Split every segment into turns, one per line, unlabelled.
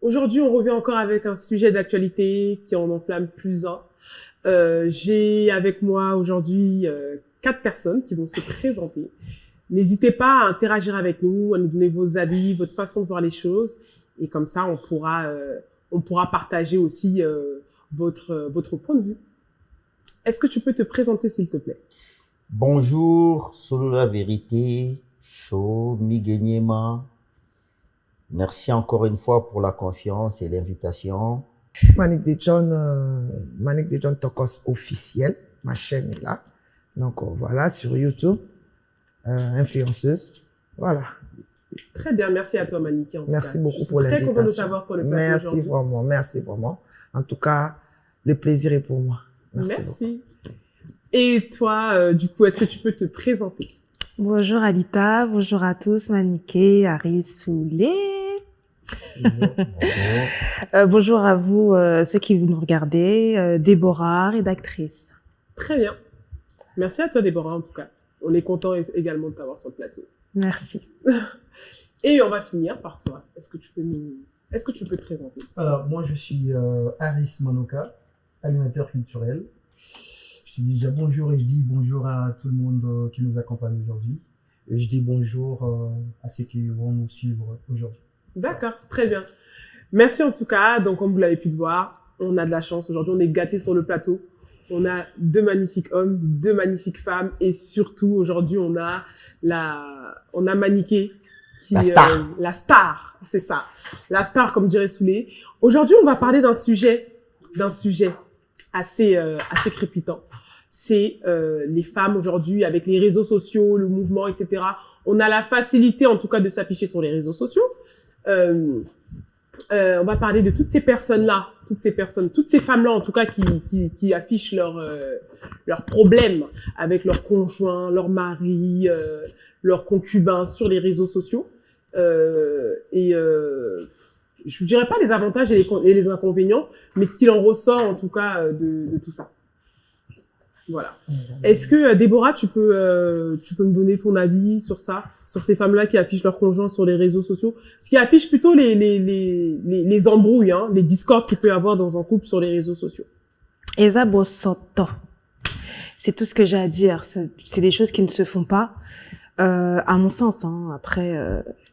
Aujourd'hui, on revient encore avec un sujet d'actualité qui en enflamme plus un. J'ai avec moi aujourd'hui 4 personnes qui vont se présenter. N'hésitez pas à interagir avec nous, à nous donner vos avis, votre façon de voir les choses. Et comme ça, on pourra partager aussi votre point de vue. Est-ce que tu peux te présenter, s'il te plaît?
Bonjour, Solo la vérité, Show, Miguenyema. Merci encore une fois pour la confiance et l'invitation.
Manic de John Tokos officiel, ma chaîne est là. Donc voilà, sur YouTube, influenceuse, voilà.
Très bien, merci à toi Manick.
Merci beaucoup pour l'invitation.
Je suis très content de t'avoir sur le plateau.
Merci vraiment. En tout cas, le plaisir est pour moi. Merci.
Et toi, du coup, est-ce que tu peux te présenter?
Bonjour Alita, bonjour à tous, Maniké, Harry, Soulé. Bonjour à vous, ceux qui nous regardez, Déborah, rédactrice.
Très bien. Merci à toi, Déborah, en tout cas. On est content également de t'avoir sur le plateau.
Merci.
Et on va finir par toi. Est-ce que tu peux te présenter?
Alors, moi, je suis Harris Manoka, animateur culturel. Je te dis déjà bonjour et je dis bonjour à tout le monde qui nous accompagne aujourd'hui. Et je dis bonjour à ceux qui vont nous suivre aujourd'hui.
D'accord, très bien. Merci en tout cas. Donc, comme vous l'avez pu voir, on a de la chance. Aujourd'hui, on est gâtés sur le plateau. On a 2 magnifiques hommes, 2 magnifiques femmes. Et surtout, aujourd'hui, on a Maniké.
La star.
La star, c'est ça. La star, comme dirait Soulé. Aujourd'hui, on va parler d'un sujet assez crépitant. C'est les femmes aujourd'hui avec les réseaux sociaux, le mouvement, etc. On a la facilité, en tout cas, de s'afficher sur les réseaux sociaux. On va parler de toutes ces personnes-là, toutes ces femmes-là, en tout cas, qui affichent leurs problèmes avec leurs conjoints, leurs maris, leurs concubins sur les réseaux sociaux. Je ne dirais pas les avantages et les inconvénients, mais ce qu'il en ressort, en tout cas, de tout ça. Voilà. Est-ce que, Déborah, tu peux me donner ton avis sur ça, sur ces femmes-là qui affichent leurs conjoints sur les réseaux sociaux? Ce qui affiche plutôt les embrouilles, hein, les discords qu'il peut y avoir dans un couple sur les réseaux sociaux.
Eza Bosoto. C'est tout ce que j'ai à dire. C'est des choses qui ne se font pas, à mon sens, hein. Après,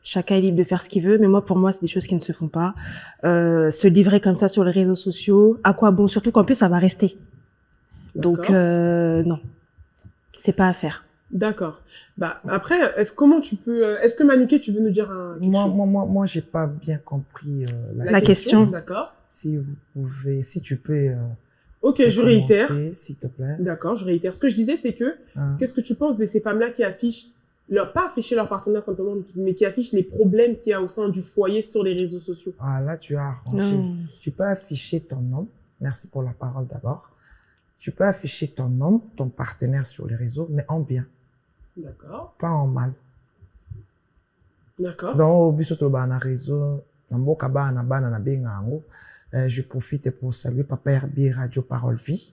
chacun est libre de faire ce qu'il veut, mais pour moi, c'est des choses qui ne se font pas. Se livrer comme ça sur les réseaux sociaux, à quoi bon? Surtout qu'en plus, ça va rester. Donc, non. C'est pas à faire.
D'accord. Bah, après, est-ce que Maniké, tu veux nous dire quelque chose?
Moi, j'ai pas bien compris
la question.
D'accord.
Si tu peux.
Ok, je réitère.
S'il te plaît.
D'accord, je réitère. Ce que je disais, c'est que, qu'est-ce que tu penses de ces femmes-là qui affichent pas afficher leur partenaire simplement, mais qui affichent les problèmes qu'il y a au sein du foyer sur les réseaux sociaux?
Ah, là, tu as arrangé. Tu peux afficher ton homme. Merci pour la parole d'abord. Tu peux afficher ton homme, ton partenaire sur les réseaux, mais en bien.
D'accord.
Pas en mal.
D'accord.
Donc, au but de la réseau, je profite pour saluer Papa Herbier, Radio Parole Vie,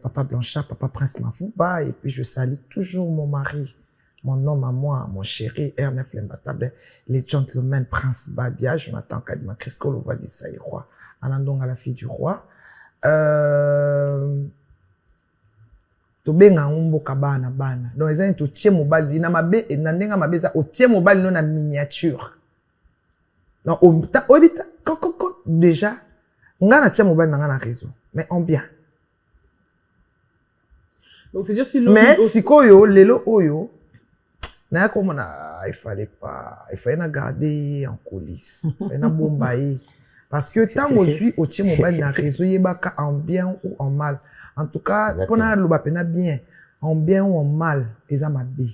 Papa Blanchard, Papa Prince Mafouba, et puis je salue toujours mon mari, mon homme à moi, mon chéri, Ernest Lembatable, les gentlemen Prince Babia, Jonathan Kadima, Crisco, le voix d'Issaï Roi, Anandong à la fille du roi. Tobenga mboka bana. Donc ils ont tout tie mobile na mabe et na ndenga mabe za o tie mobile non na miniature. Donc déjà nga na tie mobile na réseau mais en bien.
Donc c'est dire si
mais sikoyo lelo oyo na comme il fallait na garder en coulisses. Il fallait na bombaye. Parce que tant que je suis au tien mobile na réseau yebaka en bien ou en mal. En tout cas, pour na loba pena bien, en bien ou en mal, eza mabe.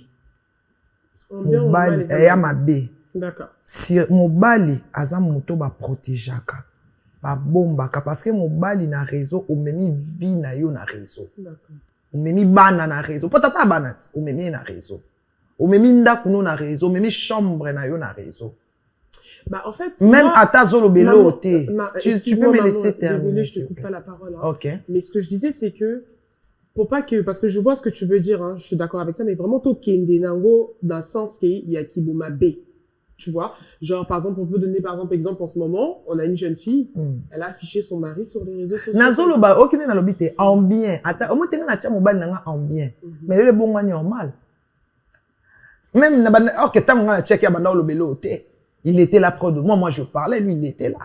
Mobile ya mabe.
D'accord.
Si mobile aza moto ba protégeaka, ba bombaka parce que mobile na réseau ou memi vie na yo na réseau.
D'accord.
Ou memi bana na réseau. Potata banat, ou memi na réseau. Ou memi ndaku no na réseau, memi chambre na yo na réseau.
Bah, en fait,
même à ta zone tu peux me laisser terminer.
Désolée, je te coupe pas la parole. Hein.
Ok.
Mais ce que je disais, c'est que, parce que je vois ce que tu veux dire, hein, je suis d'accord avec toi, mais vraiment, to kende nango, dans le sens qu'il y a qui bouma B. Tu vois, genre par exemple, on peut donner par exemple en ce moment, on a une jeune fille, elle a affiché son mari sur les réseaux sociaux.
Nazolo ba okine na lobby te en bien. Ata o mo tenga na tia mobile na nga en bien. Mais le bon normal. Même na bana or que tant nga na check ya banda lobelo te. Il était là près de moi, moi je parlais, lui il était là.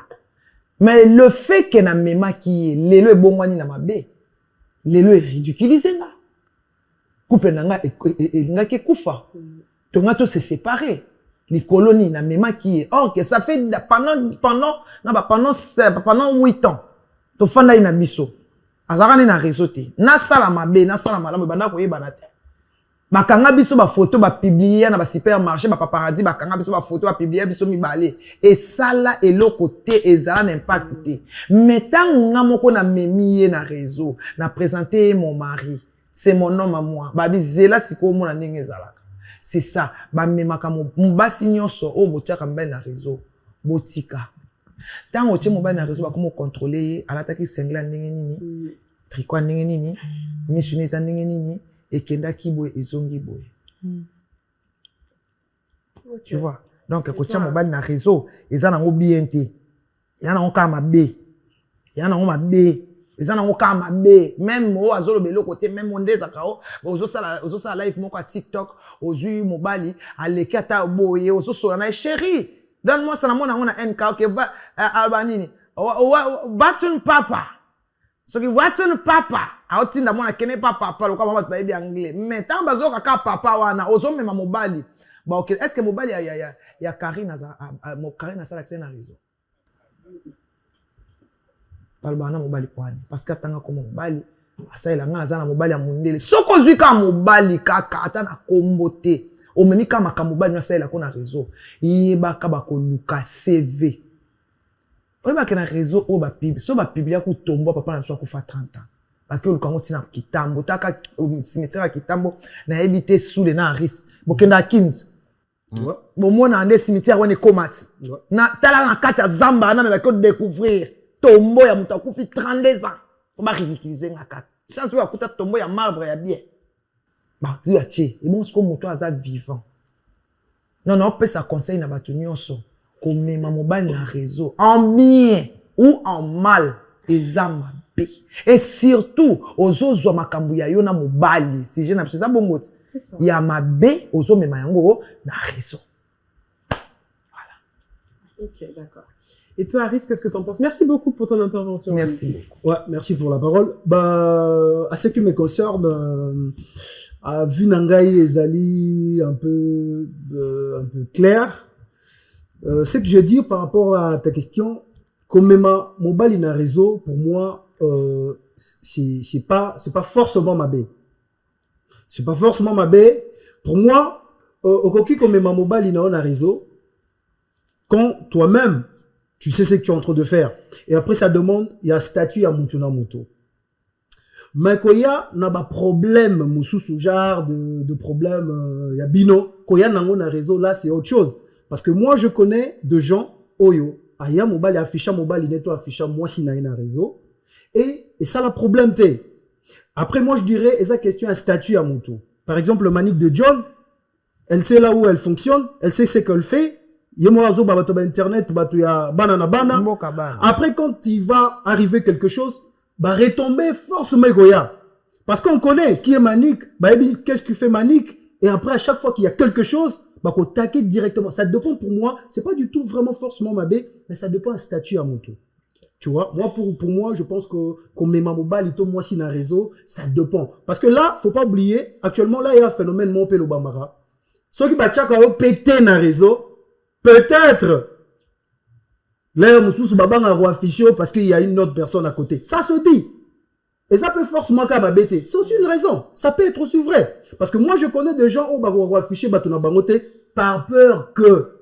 Mais le fait que na mema qui lelo bon na mabe. Lelo est ridiculisé là. Couple na nga nga ke kufa. To nga to se séparer. Les colonies na mema qui est or que ça fait pendant 8 ans to fanda ina biso azarani na réseau te na sala mabe na sala malamu banda ko yebana te bakanga biso ba photo ba publier na ba supermarché ba paparazzi bakanga biso ba photo ba publier biso mibale et sala eloko te ezala na impact te metango nga moko na memi na réseau na présenter mon mari c'est mon homme à moi ba bizela siko mona ndenge ezala. C'est ça. Ba memaka mbasi nyonso o botiaka mbele na réseau. Botika. Tant otie mobile na réseau ba komo contrôler alataki sengla ndenge nini, tricot ndenge nini, misuniza ndenge nini ekenda kiboye ezongi boye. Tu vois. Donc kotia mobile na réseau eza nango bien te. Ya nango ka mabe. Ya nango mabe. Eza nango ka mabe, même o azolo belo côté même ondeza kao ozo sala live moko à TikTok ozu mobali aleki ata boye ozo sola na chérie donne-moi ça na mona ngona NK que va albanini button papa so ki button papa aotinda mona kene papa lo kwa mama baby anglais mais tant bazo ka papa wana ozo mema mobali ba OK est-ce que mobali ya Karina za mo Karina sala na réseau palbana mobali kwani parce que tanga ko mobali asaila nga azana mobali ya mundele soko zwika mobali kaka ata na kombote o memi kama ka mobali na saila ko na réseau yeba ka ba ko luka CV o ba ke na réseau o ba pib so ba publier ku tombo papa na so ko fa 30 ans ba ke luka ngoti na kitambo taka cimetière kitambo na éviter sous les na risque bokenda kins bon mona ande cimetière wone komat na tala na kata zamba na me ba ko découvrir tombo ya muta kufi 32 ans. On va ridiculiser ngaka. Chance wa kuta tombo ya marbre ya bien. Ba tu atie. Et bon ce que moto aza vivant. Non on peut ça conseil na batu nyonso. Ko mema mobile na réseau en bien ou en mal ezama be. Et surtout ozozo makambu ya yo na mobile. Si je na ça bongo. C'est ça. Ya mabe ozo mema yango na réseau. Voilà.
OK, d'accord. Et toi, Aris, qu'est-ce que tu en penses? Merci beaucoup pour ton intervention.
Merci beaucoup.
Ouais, merci pour la parole. Bah, à ce qui me concerne, à vu Nangai et Zali un peu clair, ce que je veux dire par rapport à ta question, comme ma mobile in a réseau, pour moi, c'est pas forcément ma baie. C'est pas forcément ma baie. Pour moi, au coquille comme ma mobile in a réseau, quand toi-même, tu sais ce que tu es en train de faire. Et après, ça demande, il y a statut à Mutuna Muto. Mais quand il y a un problème, moussou genre de problème, il y a bino, quand il y a un réseau, là, c'est autre chose. Parce que moi, je connais de gens, oyo, aya mobile, afficha mobile, il netto afficha, moi, si n'a un réseau. Et ça, le problème, t'es. Après, moi, je dirais, et ça, question, un statut à Muto. Par exemple, le manique de John, elle sait là où elle fonctionne, elle sait ce qu'elle fait. Internet, après, quand il va arriver quelque chose, bah, retomber forcément Goya. Parce qu'on connaît qui est Manique, bah, qu'est-ce que fait Manique, et après, à chaque fois qu'il y a quelque chose, bah, qu'on taquet directement. Ça dépend pour moi, c'est pas du tout vraiment forcément ma baie, mais ça dépend un statut à mon tour. Tu vois, moi, pour moi, je pense qu'on met ma mobile, moi, si dans un réseau, ça dépend. Parce que là, faut pas oublier, actuellement, là, il y a un phénomène, mon père Obamara. Ceux qui battent chaque pété dans un réseau, peut-être, là, Moussous Babang a affiché parce qu'il y a une autre personne à côté. Ça se dit. Et ça peut forcément m'embêter. C'est aussi une raison. Ça peut être aussi vrai. Parce que moi, je connais des gens où on va afficher par peur que.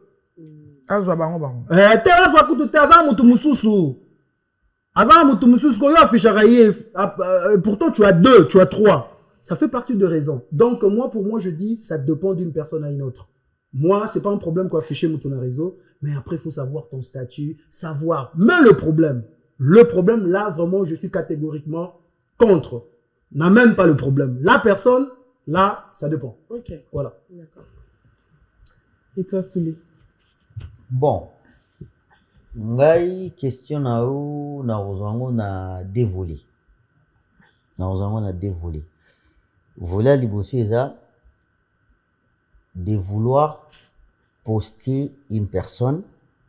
Pourtant, tu as 2, tu as 3. Ça fait partie de raisons. Donc, moi, pour moi, je dis, ça dépend d'une personne à une autre. Moi, c'est pas un problème qu'on affiche mon réseau, mais après, il faut savoir ton statut, savoir. Mais le problème, là, vraiment, je suis catégoriquement contre. N'a même pas le problème. La personne, là, ça dépend.
Ok.
Voilà.
D'accord. Et toi, Soulé?
Bon, ngai question na o na ozango na dévolé. Na ozango na dévolé. Voler liboso eza de vouloir poster une personne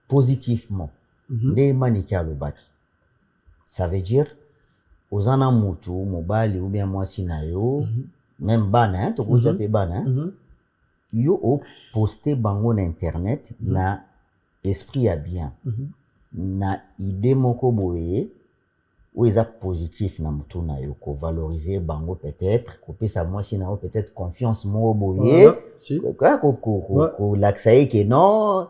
positivement. Nde maniki alobaki. Ça veut dire ozana mutu mobali ou bien mwasi na yo, même bana, hein, tokoja pe bana, hein, yo o poster bango na internet na esprit ya bien, na idée moko boye ou eza positif na mutu na yo, ko valoriser bango peut-être, ko pesa mwasi na yo peut-être confiance moko boye, ko laksaye ke non,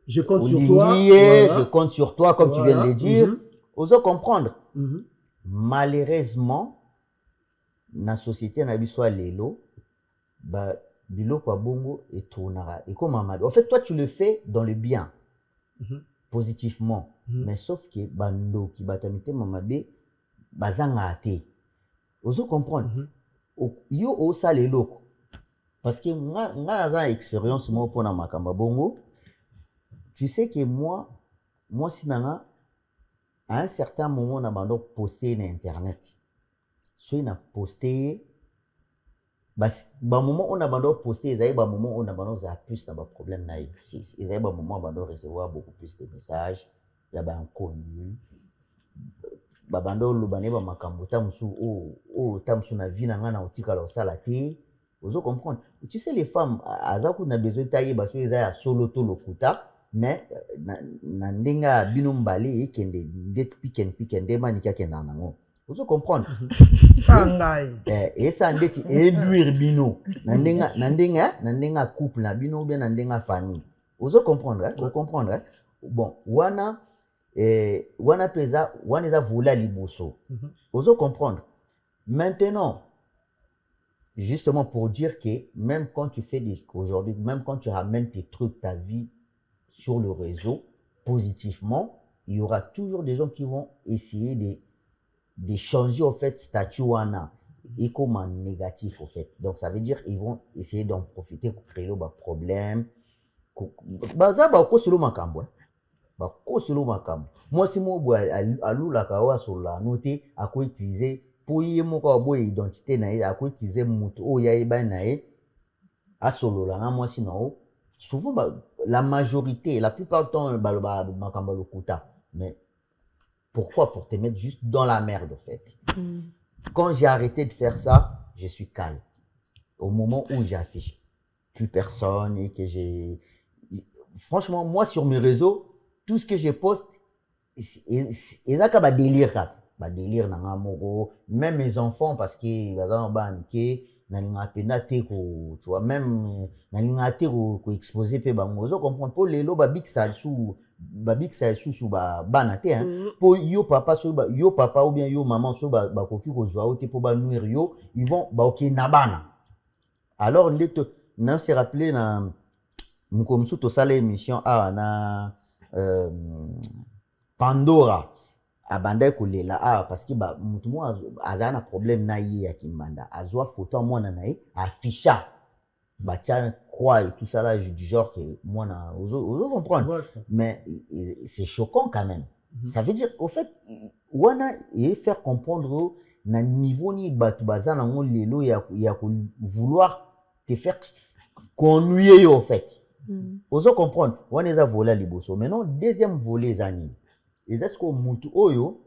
je compte sur toi,
je compte sur toi comme tu viens de le dire, oso comprendre. Malheureusement na société na biso lelo ba biloko bongo et tournera et comme en fait toi tu le fais dans le bien positivement mais sauf que bando ki batamite mamabe bazanga ate ozo comprendre yo o sa lelo parce que nga za expérience mo pona makamba bongo tu sais que moi sinanga à un certain moment, on a posté sur Internet. Soit on a posté, moment on a posté, il y a moment on a plus de problèmes. Il y a moment on a recevoir beaucoup plus de messages. Il y a un connu. Babando lobane ba makambo tamsu tamsu na vie na ngana otika la salate. Vous comprenez? Tu sais les femmes azaku na besoin tailler parce qu'ils a solo to lokuta. Mais na ndenga bino mbali ekende det pikende manika kenda nango ozo comprendre
Pangai
et ça ndeti éduire bino na ndenga couple na bino bien na ndenga famille ozo comprendre vous comprendre bon wana pesa wana eza vola liboso ozo comprendre maintenant justement pour dire que même quand tu fais aujourd'hui même quand tu ramènes tes trucs ta vie sur le réseau positivement, il y aura toujours des gens qui vont essayer de changer en fait statut wana et comme en négatif en fait. Donc ça veut dire ils vont essayer d'en profiter pour créer des problèmes. Baza ba ko solo makambo. Ba ko solo makambo. Moi si mo boy alula ka wa sur la noter à quoi utiliser pour y mo ka boy identité na à quoi utiliser mutu o ya iba na e a solo la moi sinon souvent la majorité, la plupart du temps, makamba lokuta. Mais pourquoi? Pour te mettre juste dans la merde, en fait. Quand j'ai arrêté de faire ça, je suis calme. Au moment où j'affiche plus personne et que j'ai... Franchement, moi, sur mes réseaux, tout ce que je poste, c'est un délire. Délire, même mes enfants, parce que, nalinga pena te ko tu vois même nalinga te ko exposer pe bango zo comprendre pour lelo babik sa sou ba bana te hein pour yo papa ou bien yo maman so ba koki ko zwa ote pour ba nourrir yo ils vont ba ok na bana alors ndeto na se rappeler na mukomsu to sala émission na Pandora abanda kolela parce que mutu mo azana problème na ye ya kimbanda azwa photo mwana na ye afficha bacha croix et tout ça là du genre que mwana ozo comprendre mais c'est choquant quand même ça veut dire au fait wana et faire comprendre na niveau ni batu bazana ngo lelo ya vouloir te faire connuer au fait ozo comprendre wana eza voler liboso maintenant deuxième volet zani. Est-ce que mutu oyo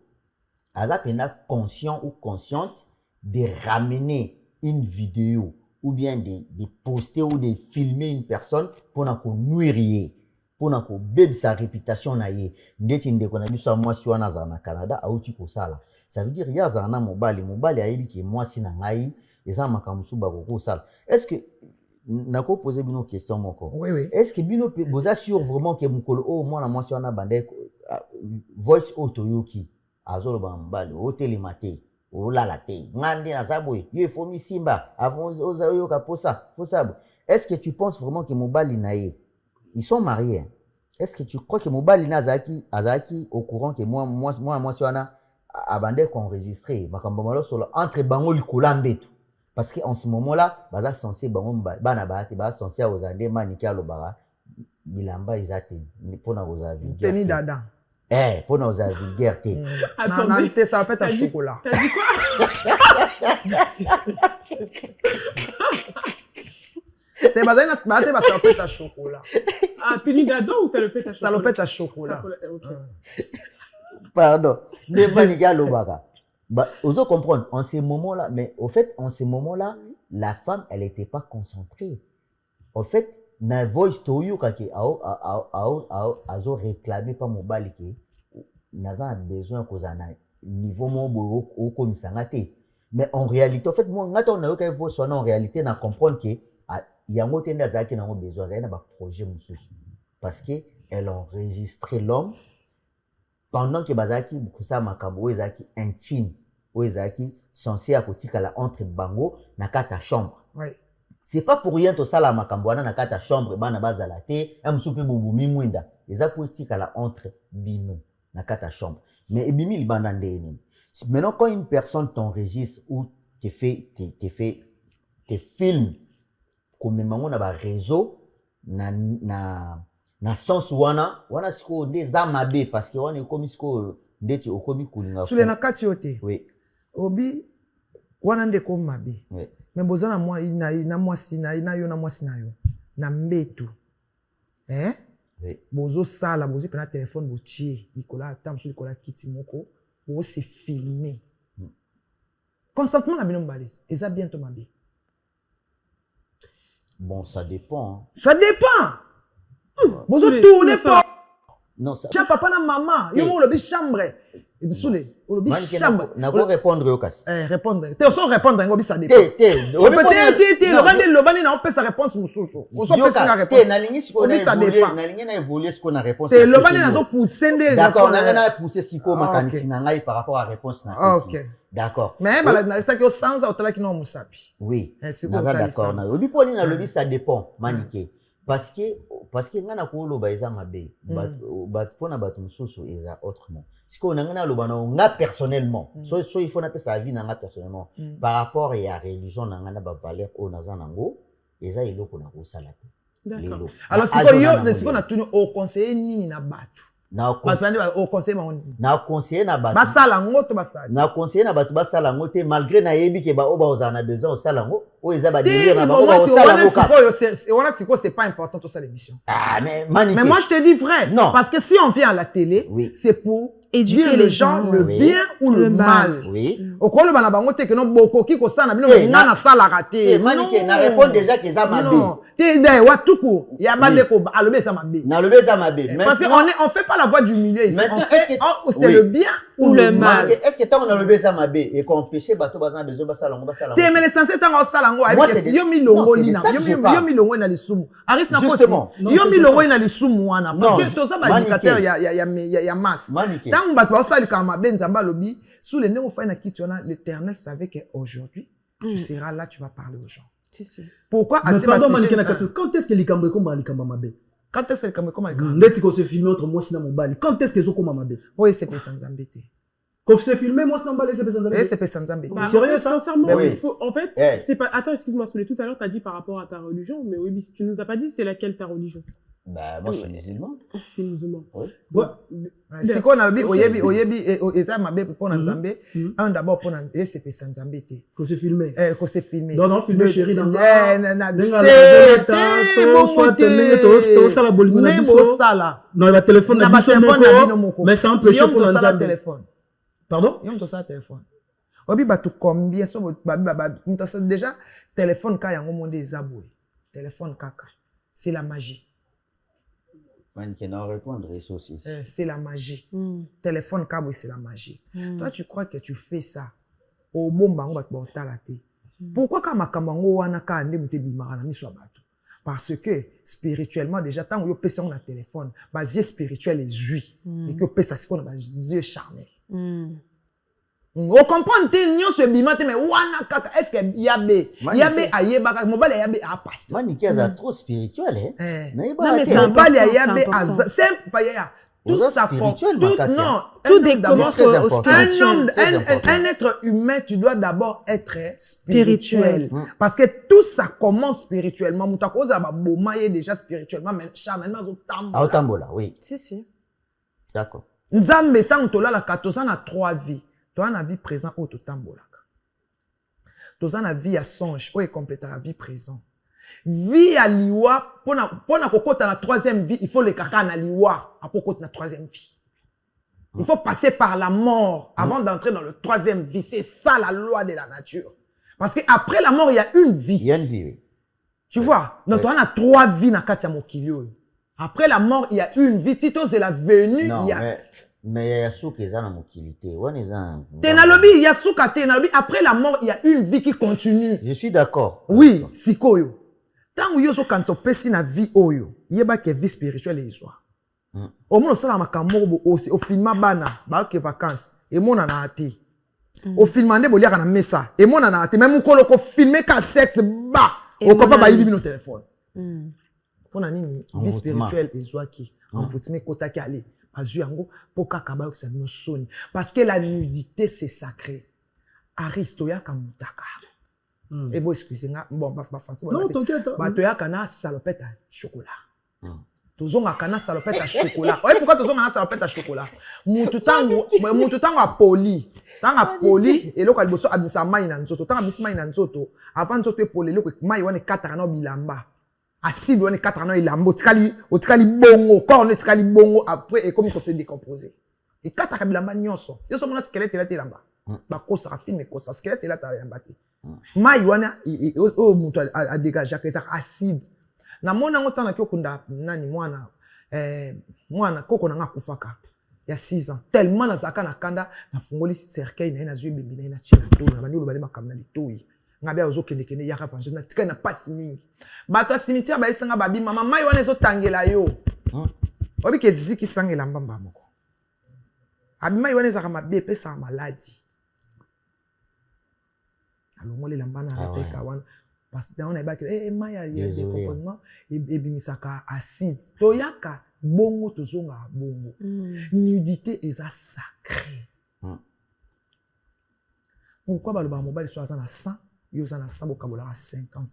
aza pena conscient ou consciente de ramener une vidéo ou bien de poster ou de filmer une personne pour na ko nuire pour na ko bebe sa réputation na ye ndeti ndeko na biso mwasi wana za na Canada auti ko sala ça veut dire ya za na mobali ayebi ke mwasi na ngai eza makamusu ba ko sala est-ce que nako poser bino question moko
oui
est-ce que bino boza sûr vraiment que mukolo o mwana mwasi wana bande voice otoyoki azolo ba mbali o telemate o lala te ngandi na zaboy ye fomi simba avant ozayo ka posa fosabo est-ce que tu penses vraiment que mobali na ye ils sont mariés hein? Est-ce que tu crois que mobali na azaki au courant que moi wana abande enregistré makambo malo solo entre bango likola mbeto parce que en ce moment là baza censé bango bana ba te ba censé ozande maniki alobara bilamba eza te mpona kozala vulgaire
Tenue d'Adam.
mpona kozala vulgaire te.
Non, t'es salopette à chocolat.
T'as dit quoi?
T'es basé dans salopette à chocolat.
Ah, tenue d'Adam ou salopette à chocolat?
Salopette à chocolat.
Ok.
Pardon. Ne maniga lobaka. Oso comprendre, en ces moments-là, mais au fait, en ces moments-là, la femme, elle n'était pas concentrée. En fait, na voice to you kaki azo réclamé pas mobile ki naza besoin koza na niveau mon boyo au komisanga te. Mais en réalité, en fait, moi ngata on a eu quelque chose en réalité na comprendre que yango tenda zaki na besoin za na ba projet mususu parce que elle a enregistré l'homme pendant que bazaki kusa makambo ezaki intime ou ezaki censé akotika la entre bango na kata chambre.
Oui.
C'est pas pour rien to sala makambo wana na kata chambre bana bazala te amsupe bubumi mwinda eza pour tika la entre bino na kata chambre. Mais ebimi libanda ndeni. Maintenant quand une personne t'enregistre ou te filme comme mango na ba réseau na sens wana siko ndeza mabe parce que wana ekomi siko ndeti okomi kulinga.
Sule na kati yote.
Oui.
Obi wana ndeko mabe.
Oui.
Mais bozana moi na mwasi na yo na mwasi na yo na mbetu
oui.
Bozo sala bozo pena téléphone botie Nicolas tam sur Nicolas kiti moko bozo se filmer consentement na bino mbalise eza bientôt mabe.
Bon, ça dépend. Hein.
Ça dépend. Bozo tourner pas.
Non, ça.
Tiens papa na maman yo mo lobi chambre. Sule, on lobi chambre.
Na ko répondre yo kasi.
Répondre. Te so répondre ngo bi ça dépend. Le lobani na on peut sa réponse mususu. On so peut sa réponse.
Na lingi siko na évoluer, na lingi na évoluer siko na réponse.
Te lobani na so pousser ndé.
D'accord, na pousser siko makanisi na ngai par rapport à réponse na.
OK.
D'accord.
Mais na ça que sans otala ki no musapi.
Oui. D'accord. Na lobi poli na lobi ça dépend maniké. Parce que ngana ko loba eza mabe. Bat pona bat mususu eza autrement. Ce qu'on a nga personnellement, so il faut na sa vie na personnellement par rapport à la religion na nga ba valeur o naza nango eza eloko na ko sala te.
D'accord.
Alors siko na tuni au conseiller nini na batu.
Na conseiller na batu.
Basala ngoto basala.
Na conseiller na batu basala ngote malgré na yebi ke ba oba ozana besoin o sala ngo o eza ba délire na ba o sala ngo.
Siko c'est pas important tout ça l'émission.
Ah mais manique.
Mais moi je te dis vrai
non.
Parce que si on vient à la télé,
oui.
C'est pour
éduquer les gens
le bien ou le mal.
Oui.
Au quoi le bana bango te que non boko ki ko sana bino ngana sala raté.
Manique na répondre déjà que ça mabe.
Non. Te dai watuku ya bande ko alobe ça mabe.
Na lobe ça mabe.
Parce que on fait pas la voix du milieu ici.
Maintenant,
c'est le bien ou le mal.
Est-ce que tant on a levé ça mabe et qu'on empêcher bateau bazana besoin basala ngo basala.
Te mais censé tant on sala ngo avec yo mi longo lina. Yo mi longo na lisumu. Aris na kosi. Yo mi longo na lisumu wana parce que tout ça ba indicateur ya masse. Tant bato ba sala kama benzamba lobi sous les néo fa na kitona l'Éternel savait que aujourd'hui tu seras là, tu vas parler aux gens.
Si.
Pourquoi
quand est-ce que les Cambodgiens comme les Cambodgiens?
Quand est-ce que les Cambodgiens comme
les Cambodgiens se filme entre moi et Mobali? Quand est-ce que les Cambodgiens comme
oui, c'est pas sans embêter.
Quand se filmer moi c'est Mobali, c'est pas sans embêter.
C'est pas sans embêter.
Sérieux, sincèrement,
oui.
il faut, en fait, c'est pas. Attends, excuse-moi, Soulé, tout à l'heure, t'as dit par rapport à ta religion, mais oui, tu nous as pas dit c'est laquelle ta religion.
Bah, moi, je suis musulman.
T'es musulman.
Oui.
Si qu'on a oyebi eza mabe pour Nzambe, un d'abord pour c'est pas sans embêter.
Quand se filmer.
Quand c'est filmé.
Non, filmer chérie dans non, la téléphone na biso moko, mais ça empêche pour Nzambe téléphone. Pardon?
Yom to ça téléphone. Obi batu combien so déjà téléphone ka yango monde ezaboué. Téléphone kaka. C'est la magie. C'est la magie. Téléphone câble, c'est la magie. Toi, tu crois que tu fais ça au bon bango la pourquoi quand makambango wana ka ande mute bimara na miso bato? Parce que spirituellement déjà tant yo pesa on a téléphone, basé spirituel est jui et que pesa c'est qu'on a yeux charnel. On comprend te nyonso ebimate mais wana kaka est-ce que yabe ayeba mobile yabe a pasteur
Manique est trop spirituel hein.
Non mais ça mobile yabe simple pas ya tout ça
spirituel,
tout,
Makassia.
non,
Tout
un homme
commence
très
au
important.
spirituel.
Très important.
un être humain, tu dois d'abord être spirituel.
Spirituel.
Parce que tout ça commence spirituellement. Moutako za ba boma ye déjà spirituellement, mais charnellement zo
Ah,
tambola.
Otambola, oui.
Si.
D'accord.
Nzambe tant tola la katoza na 3 vies. Toi na vie présent au to tambola. Toza na vie à songe, o e complète la vie présent. Vie à liwa, pona kokota na 3e vie, il faut le kaka na liwa, à kokota na 3e vie. Il faut passer par la mort avant d'entrer dans le 3e vie. C'est ça la loi de la nature. Parce qu'après la mort, il y a une vie.
Il y a une vie, oui.
Tu vois? Donc, on a 3 vies dans Katia Mokilio. Après la mort, il y a une vie. Tito, c'est la venue.
Non,
il y a...
mais il y a souk qui est dans l'utilité.
Tenalobi, il y a souka tenalobi. Après la mort, il y a une vie qui continue.
Je suis d'accord.
Oui, sikoyo. Tant que yoso kanso pesi na vie oyo, yeba ke vie spirituelle et histoire. Au moins, ça, ma camobo aussi. Au film, bana, bah, que vacances. Et mon anati. Au film, ande bolia kana mesa. Et mon anati. Même quand on filme qu'à sexe, bah. Au copa, bah, il nos téléphone. Pour nani, vie spirituelle et zoaki. En foutime, kota ki ale. Parce que poka kaba que ça nous sonne. Parce que la nudité, c'est sacré. Aristoya kamutaka. Et bon, excusez-moi. Bon, bah, français.
Non, t'inquiète.
Bah, toya kana salopette à chocolat. Tozonga kana salopette à chocolat. Ouais, pourquoi tozonga kana salopette à chocolat? Mutu tango a poli. Tango a poli, et loko aliboso abisa mai na nzoto. Tango abisa mai na nzoto. Avant nzoto e poli, loko mai wane katara na bilamba. Acide wane katara na ilamba. Otikali bongo. Corps ne tikali bongo. Après, et comme il s'est décomposé. Et katara bilamba nyonso. Yoso mona squelette la tilamba. Bako sa filme ko sa squelette la tilamba te. Mai wane, o mutu a dégagé acide. Na mona ngota na kyokunda nani mwana koko na ngakufaka ya 6 ans tellement na zaka na kanda na fungoli cercueil na na zui bibi na china to na banulu bale makamna litoi ngabe azo kende kende ya ravange na tika na pasi mingi bato cimetière ba isanga babi mama mai wana zo tangela yo obi ke ziki sangela mbamba moko abi mai wana zaka mabe pesa maladi alongole lambana ateka wana. Parce que on a dit que maya y a des composants et bimisaka acide toyaka bongo tozonga bongo nudité est sacré. Pourquoi baloba mobile soit à 100 yo za na 100 bokabola 50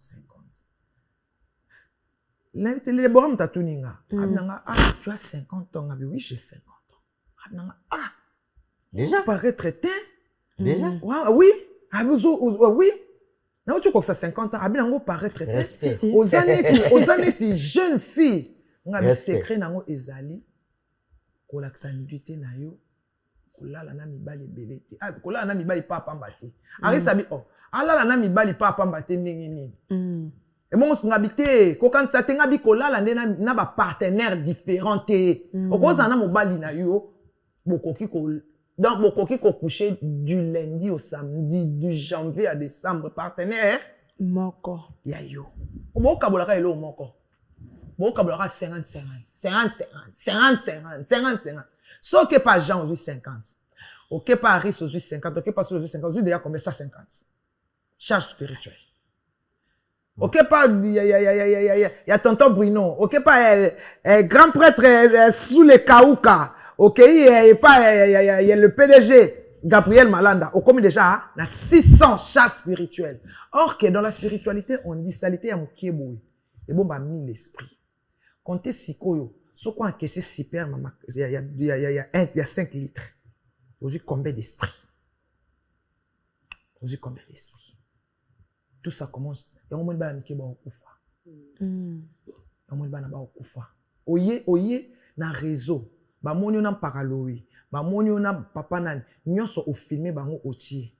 les boram tatuninga abnanga tu as 50 ans abi oui j'ai 50 ans abnanga
Déjà
paraît traité
déjà
oui abuzo oui. Non, tu crois que ça 50 ans, abina ngo paraître traité. Aux années jeune fille, on a mis secret nango ezali. Kola nudité na yo. Kola la na mibali belete. Ah, kola na mibali pa pambate. Ari sabi ala na mibali pa pambate ndenge nini. Et mon ngabité, ko quand ça tenga bi kola la na ba partenaire différents te. Okoza na mobali na yo, bokoki ko donc, Bokoki ko coucher du lundi au samedi, du janvier à décembre, partenaire.
Moko.
Yayo. Boka bolaka elo moko. Boka bolaka 50. So que pas Jean aujourd'hui 50. Ok pas Aris aujourd'hui 50. Ok pas aujourd'hui 50. Aujourd'hui déjà combien ça 50. Charge spirituelle. Ok pas y a tonton Bruno. Ok pas grand prêtre sous les Kaouka. Ok, il y a le PDG, Gabriel Malanda, au commis déjà, na 600 chats spirituels. Or que dans la spiritualité, on dit salité à moukieboui. Et bon, bah, mis l'esprit. Comptez sikoyo. Ce qu'on a caissé super, il y a 5 litres. Aujourd'hui, combien d'esprit? Aujourd'hui, combien d'esprit? Tout ça commence. Il y a un moment de moukieboui au koufa. Il y a un moment de moukieboui au koufa. Oye, na réseau. Ba moni ona paraloui ba moni ona papa nani nyonso o filmer bango otie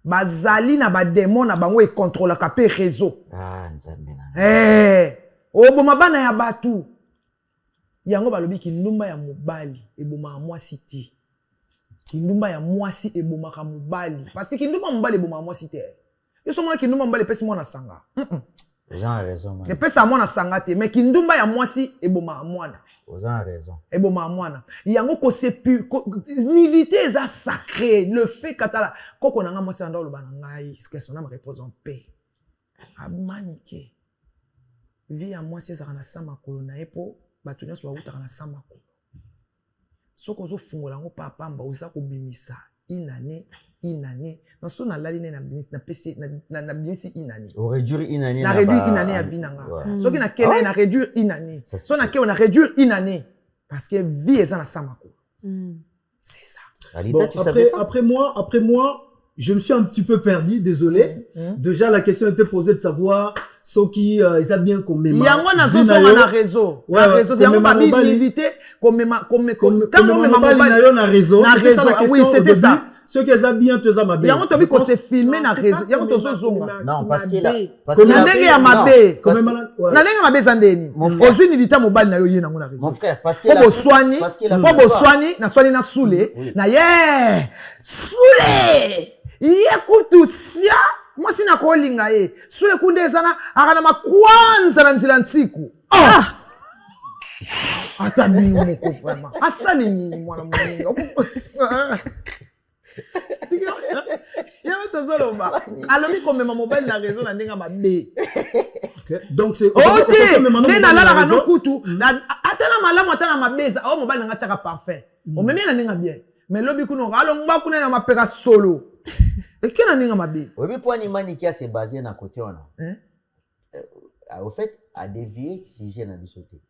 bazali na ba démon na bango e contrôle ka pe réseau
nzambe na
oboma bana ya batu yango balobi ki ndumba ya mobali eboma mwasi ti kindumba ya mwasi eboma ka mobali parce que kindumba mobali eboma mwasi te yo so mona kindumba mobali pesi mwana sanga
Jean a raison man.
Ne pesa mwana sanga te mais kindumba ya mwasi eboma mwana.
Jean a raison.
Eboma mwana. Yango ko sepu nudité eza sacré. Le fait katala koko nanga mwasi anda lo banangai ce que son âme repose en paix. Amanike. Vie ya mwasi eza na sama kolo na epo batu nyonso ba utaka na sama kolo. soko zo fungola ngo papa mba uza ko bimisa inane na so na lali na bimisa na pc na bimisi inane
au réduire inane
na réduire inane ya vie nanga soki na kena na réduire inane so na ke on a réduire inane parce que vie eza na samako c'est ça.
Bon, après moi, je me suis un petit peu perdu, désolé. Déjà, la question était posée de savoir ce qui ils a bien comme mémoire.
Yango na zo na réseau. Na réseau, yango ba milité comme
na réseau.
Oui, c'était ça.
Ceux qui ont bien te ma
yango to bi ko se filmer na réseau. Yango to zo zonga.
Non, parce qu'il a
na ndenge ya mabe. Na ndenge mabe zandeni. Ozwi nilita mobile na yo ye na ngona réseau.
Mon frère, parce que
po boswani na swani na sule na ye sule ye kutusia moi sina kolinga ye sule kunde ezana akana makwanza na nzila ntsiku ata mimi moko vraiment asali nini mwana mwenga alobi komema mobile na réseau na ndenge mabe.
Donc c'est
ne nalalaka no kutu ata na malamu ata na mabeza o mobile nanga tiaka parfait omemi na ndenge bien mais lobi kuno alongba kuna na mapeka solo eke na ndenge mabe.
Oui, pour animani qui a se basé na côté on a au fait à dévier si j'ai na bisoté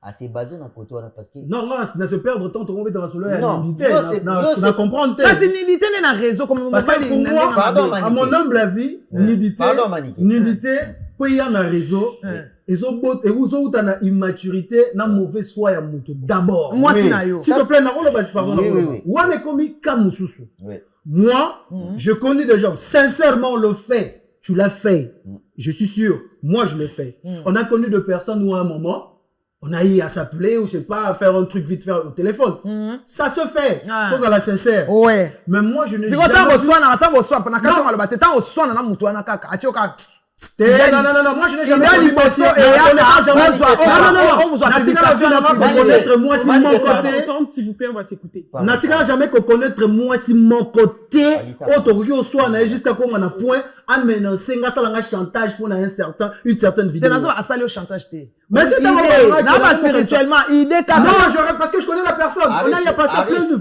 à se baser dans côté on parce que
non na se perdre tant on va dans solo ya nilité na comprendre
parce que nilité na réseau comme
parce que pour moi à mon humble avis nilité pour y a na réseau et vous autres na immaturité na mauvaise foi ya mutu d'abord
moi sinayo
s'il te plaît na on le base pardon on est comme kamususu moi je connais des gens sincèrement on le fait tu l'as fait je suis sûr moi je l'ai fait on a connu de personnes où à un moment on a eu à s'appeler ou je sais pas à faire un truc vite fait au téléphone ça se fait chose à la sincère
ouais
mais moi je n'ai
jamais vu non, moi je n'ai jamais vu connaître moi si mon côté
s'il vous plaît on va s'écouter
Natika jamais connaître moi si mon côté autoroki au soir na jusqu'à comme on a point amener nga sala nga chantage pour une certaine vidéo
t'es à saler au chantage té
mais c'est
pas spirituellement idée
non parce que je connais la personne on a passé plein de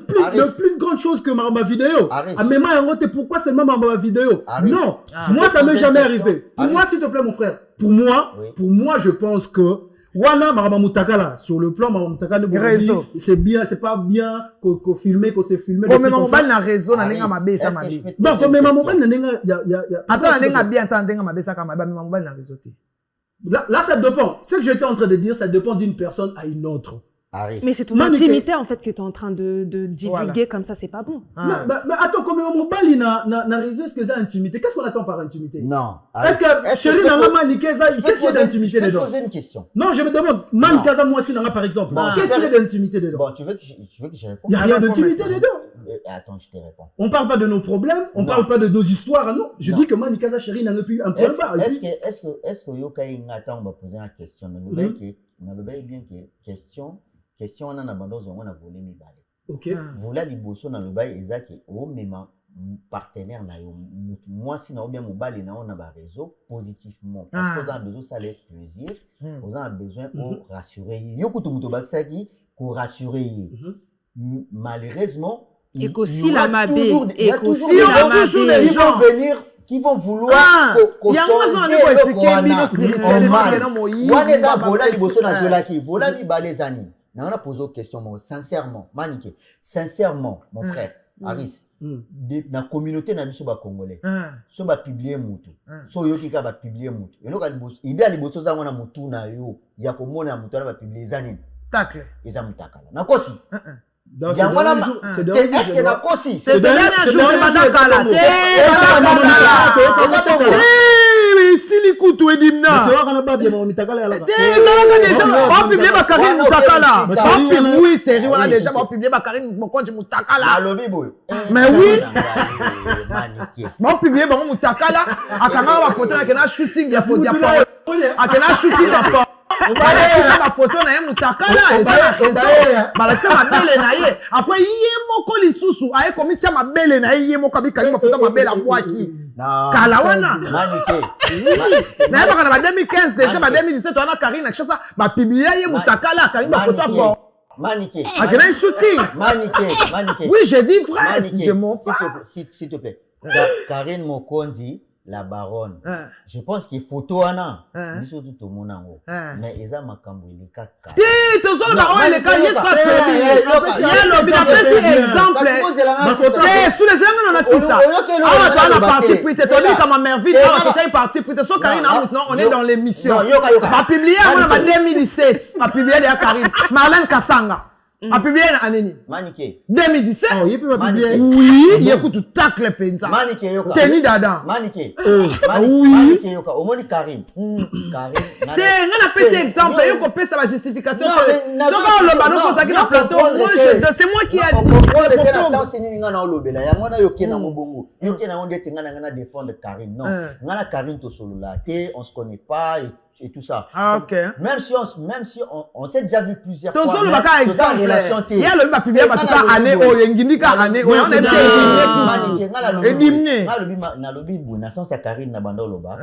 plus grandes choses que ma vidéo mais moi pourquoi c'est même ma vidéo non moi ça m'est jamais arrivé pour moi s'il te plaît mon frère pour moi je pense que wana marama mutakala sur le plan marama mutakala c'est bien c'est pas bien qu'on filmer qu'on se filmer
comme maman mobile na réseau na ndenge mabe ça mabe
donc comme maman mobile na ndenge ya
attends na ndenge bien attends ndenge mabe ça ka mabe maman mobile na réseau té
là ça dépend ce que j'étais en train de dire ça dépend d'une personne à une autre.
Mais c'est ton intimité en fait que tu es en train de divulguer comme ça, c'est pas bon.
Mais attends, comme mon mobile n'a réseau, est-ce que c'est intimité? Qu'est-ce qu'on attend par intimité?
Non.
Est-ce que chérie n'a pas maniqué ça? Qu'est-ce qu'il y a d'intimité dedans?
Je vais poser une question.
Non, je me demande, Manikaza moi aussi par exemple. Qu'est-ce qu'il y a d'intimité dedans?
Bon, tu veux que je réponde?
Il n'y a rien d'intimité dedans.
Attends, je te réponds.
On parle pas de nos problèmes, on parle pas de nos histoires, non. Je dis que Manikaza chérie n'a plus un problème.
Est-ce que Yoka Ingata on va poser une question? On a bien que question on a bandozo on a volé mi balé.
OK.
Vola liboso na lobai ezaki o mema partenaire na yo moi si na bien mobile na on a ba réseau positivement parce que on a besoin ça les plaisir on a besoin pour rassurer yo kutu muto bakisaki pour rassurer malheureusement il y a toujours les gens venir qui vont vouloir on a posé une question, sincèrement, Maniké, sincèrement, mon frère, Aris, dans la communauté na biso ba congolais, so ba publier mutu, so yo kika ba publier mutu. Et loka liboso, idée liboso za wana mutu na yo, ya komona mutu na ba publier zanini.
Tacle.
Eza mutakala. Na kosi.
C'est
est-ce que na kosi?
C'est le dernier jour de Madakala. Silikutu edimna.
C'est vrai qu'on a pas bien Mutakala ya la.
On publie Bakarine Mutakala. Oui, c'est vrai, on a déjà publié Bakarine Mokonji Mutakala. Mais oui. On publié Mutakala. Akanga ba photo na kena shooting ya photo ya pa. Akena shooting ya pa. On va aller ma photo na ye Mutakala. Balakisa mabele na ye. Après ye moko lisusu aye komi tia mabele na ye moko abika ma photo mabele abwaki. Kala wana na yeba na 2015 déjà ba 2017 on a Karine na chasa ba publier ye Mutakala Karine ba photo bon
Maniqué.
Ah, quel est un shooting?
Maniqué.
Oui, j'ai dit vrai.
Maniqué.
Je m'en fous.
S'il te plaît. Karine Mokondi, la baronne. Je pense qu'il faut tout un biso tout mon ango. Mais eza makambo ilika ka.
Ti to zo ba o le ka yes pas perdu. Ya lo bina pesi exemple. Ma photo. Sous les angles on a si ça. Ah toi on a parti puis t'es tombé comme merveille. Ah tu es parti puis t'es so Karine maintenant on est dans l'émission. Ma publié on a 2017. Ma publié de Karine. Marlène Kasanga. A publié en année.
Maniqué.
2017.
Oh, il peut pas publier.
Oui, il écoute tout tacle penza.
Maniqué yoka.
Teni dada.
Maniqué.
Oui.
Maniqué yoka. Omoni Karine. Karine.
Te ngana pesi exemple yoko pesa ba justification. Soko lo bano ko saki na plateau. Moi c'est moi qui a dit.
Le terrain c'est ni ngana olobela. Ya ngana yoke na mobongo. Yoke na onde ngana défendre Karine. Non. Ngana Karine to solola. Te on se connaît pas et tout ça.
Ah, ok.
Même si on s'est déjà vu plusieurs fois.
Tozo le baka exemple. Il y a le ba publier ba tuka année o yengindi ka année o on est bien
édimné. Na lobi bu na sens Karine na banda loba.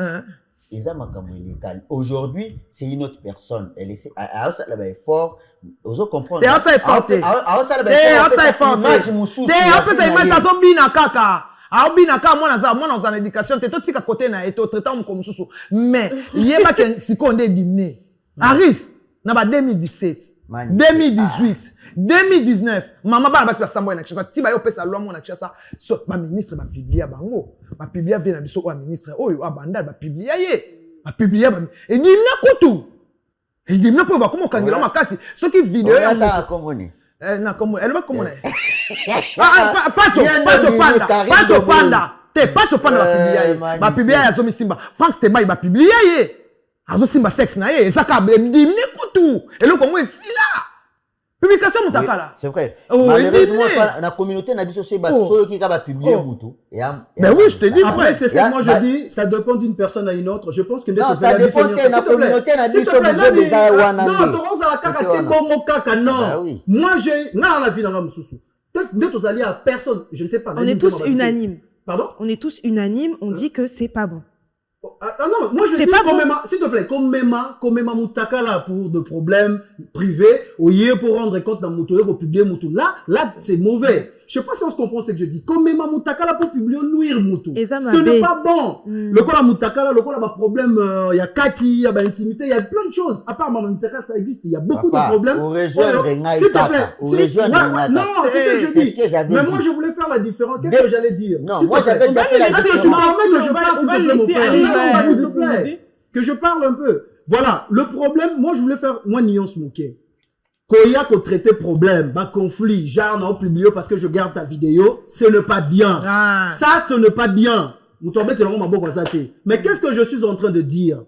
Eza makambo illégal. Aujourd'hui, c'est une autre personne. Elle essaie à ça là fort. Ozo comprendre.
Te ça est fort. Te ça est fort. Te après ça image tazo bina kaka. Aobina ka moi na éducation te totika côté na eto traitant comme susu mais yeba que siko ndé dimné Aris na ba 2017 2018 2019 maman ba basi ba sambo na kisa tiba yo pesa loi mo na kisa so ba ministre ba publier bango ba publier vient na biso o ministre oyo abanda ba publier ye ba publier ba et dimna kutu et dimna po ba komo kangela makasi soki vidéo ya
ta komoni
na komo elle va comment Pacho Panda te Pacho Panda ba publier ya zo misimba Frank Stemba ba publier ye azo simba sex na ye ezaka dimne kutu eloko ngo esila publication mutakala
c'est vrai malheureusement la communauté na biso c'est ba so qui ba publier mutu
mais oui je te dis
après c'est ça moi je dis ça dépend d'une personne à une autre je pense que
non ça dépend de la communauté na biso déjà wana
non to za la kaka te bomo kaka non moi j'ai na la vie na mususu peut-être aux alliés à personne je ne sais pas
on est tous unanimes
pardon
on est tous unanimes on dit que c'est pas bon.
Ah non, moi je dis quand même, s'il te plaît, comme même Moutaka là pour de problèmes privés, au lieu pour rendre compte dans Moutoyo pour publier Moutou. Là c'est mauvais. Je sais pas si on se comprend ce que je dis. Comme même Moutaka là pour publier nuire Moutou. Ce n'est pas bon. Le cas la Moutaka là, le cas là, problème, il y a Kati, il y a intimité, il y a plein de choses. À part Maman Moutaka, ça existe. Il y a beaucoup de problèmes. S'il te plaît. Non, c'est ce que je dis. Mais moi je voulais faire la différence. Qu'est-ce que j'allais dire?
Non, moi j'avais déjà fait la différence.
Est-ce que tu permets que je parle, s'il te plaît, mon frère? S'il te plaît. Que je parle un peu. Voilà. Le problème, moi, je voulais faire, moi, nuance moqué. Koya ko traiter problème, bah, conflit, genre, non, publié parce que je garde ta vidéo, ce n'est pas bien. Ça, ce n'est pas bien. Mais qu'est-ce que je suis en train de dire?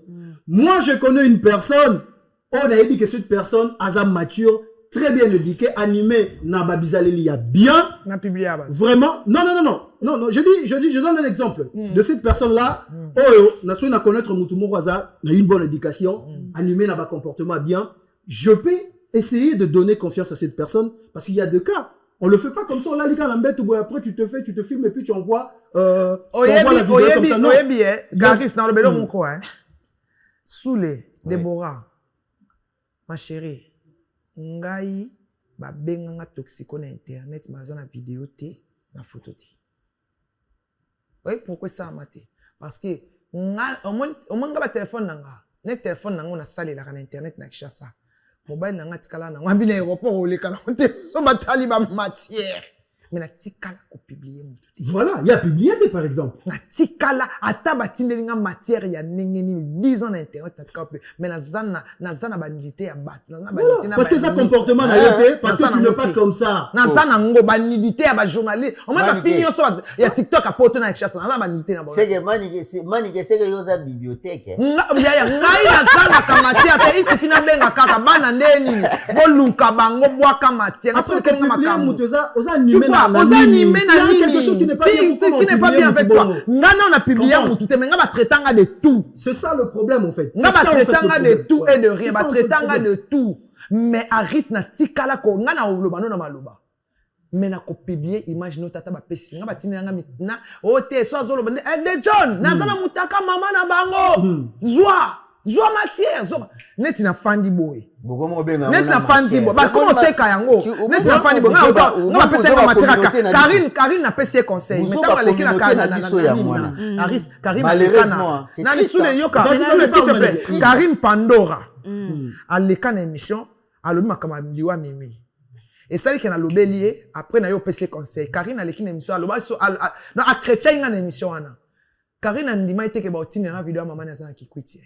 Moi, je connais une personne, on a dit que cette personne, Azam mature, très bien éduqué, animé, Nababizaleli, il y a bien. Vraiment. Non, je donne un exemple de cette personne-là. Oh, n'a pas connaître Moutoumou Raza, n'a une bonne éducation, animé, n'a pas comportement bien. Je peux essayer de donner confiance à cette personne parce qu'il y a deux cas. On le fait pas comme ça, on l'a dit l'embête, ou après tu te filmes et puis tu envoies, la vidéo comme ça. Non.
Garis, dans le bélo, mon coin. Soulé, Déborah, ma chérie. Ngai ba benganga toxico na internet maza na vidéo te na photo te. Oui, pourquoi ça maté? Parce que on manga ba téléphone nanga. Ne téléphone nanga na salela na internet na kishasa. Mobile nanga tikala na ngambina aéroport ole kala te so batali ba matière. Mais na tikala ko publier mutu.
Voilà, il y a publié par exemple.
Na tikala ata batindelinga matière ya nengeni 10 ans na internet na tikala mais na zana banidité ya bat na
banidité na parce que ça comportement na yote parce que tu ne pas comme ça.
Na zana ngo banidité ya ba journaliste. On m'a fini yo so ya TikTok a porter na kishasa na banidité na ba.
C'est que mani que c'est que yo za bibliothèque.
Ya ngai na zana ka matière te isi fina benga kaka bana ndeni boluka bango bwaka matière.
Après que makambo mutoza oza nimé
quelque chose qui n'est pas bien avec toi. On a publié tout mais on va traiter de tout.
C'est ça le problème en fait.
On va traiter de tout et de rien, on va traiter de tout. Mais Aris na tikala ko ngana oloba no na maloba. Mais na ko publier image no tata ba pesi nga batina nga mitna o te so azolo bande de John na zana mutaka mama na bango. Zwa Zwa matière, zwa. Neti na fandi boy.
Bokomo benga.
Neti na fandi boy. Ba comment teka yango? Neti na fandi boy. Nga pesa nga matière Karine na pesa conseil. Mais tant aleki na Karine. Aris, Karine
malheureusement, c'est
Nani sous les yoka. S'il te plaît. Karine Pandora. Aleka na émission, alobi makama liwa mimi. Et ça qui na lobeli après na yo pesa conseil. Karine aleki na émission, aloba so non a chrétien nga na émission wana. Karine andima ite ke ba otine na vidéo maman na za kikwiti.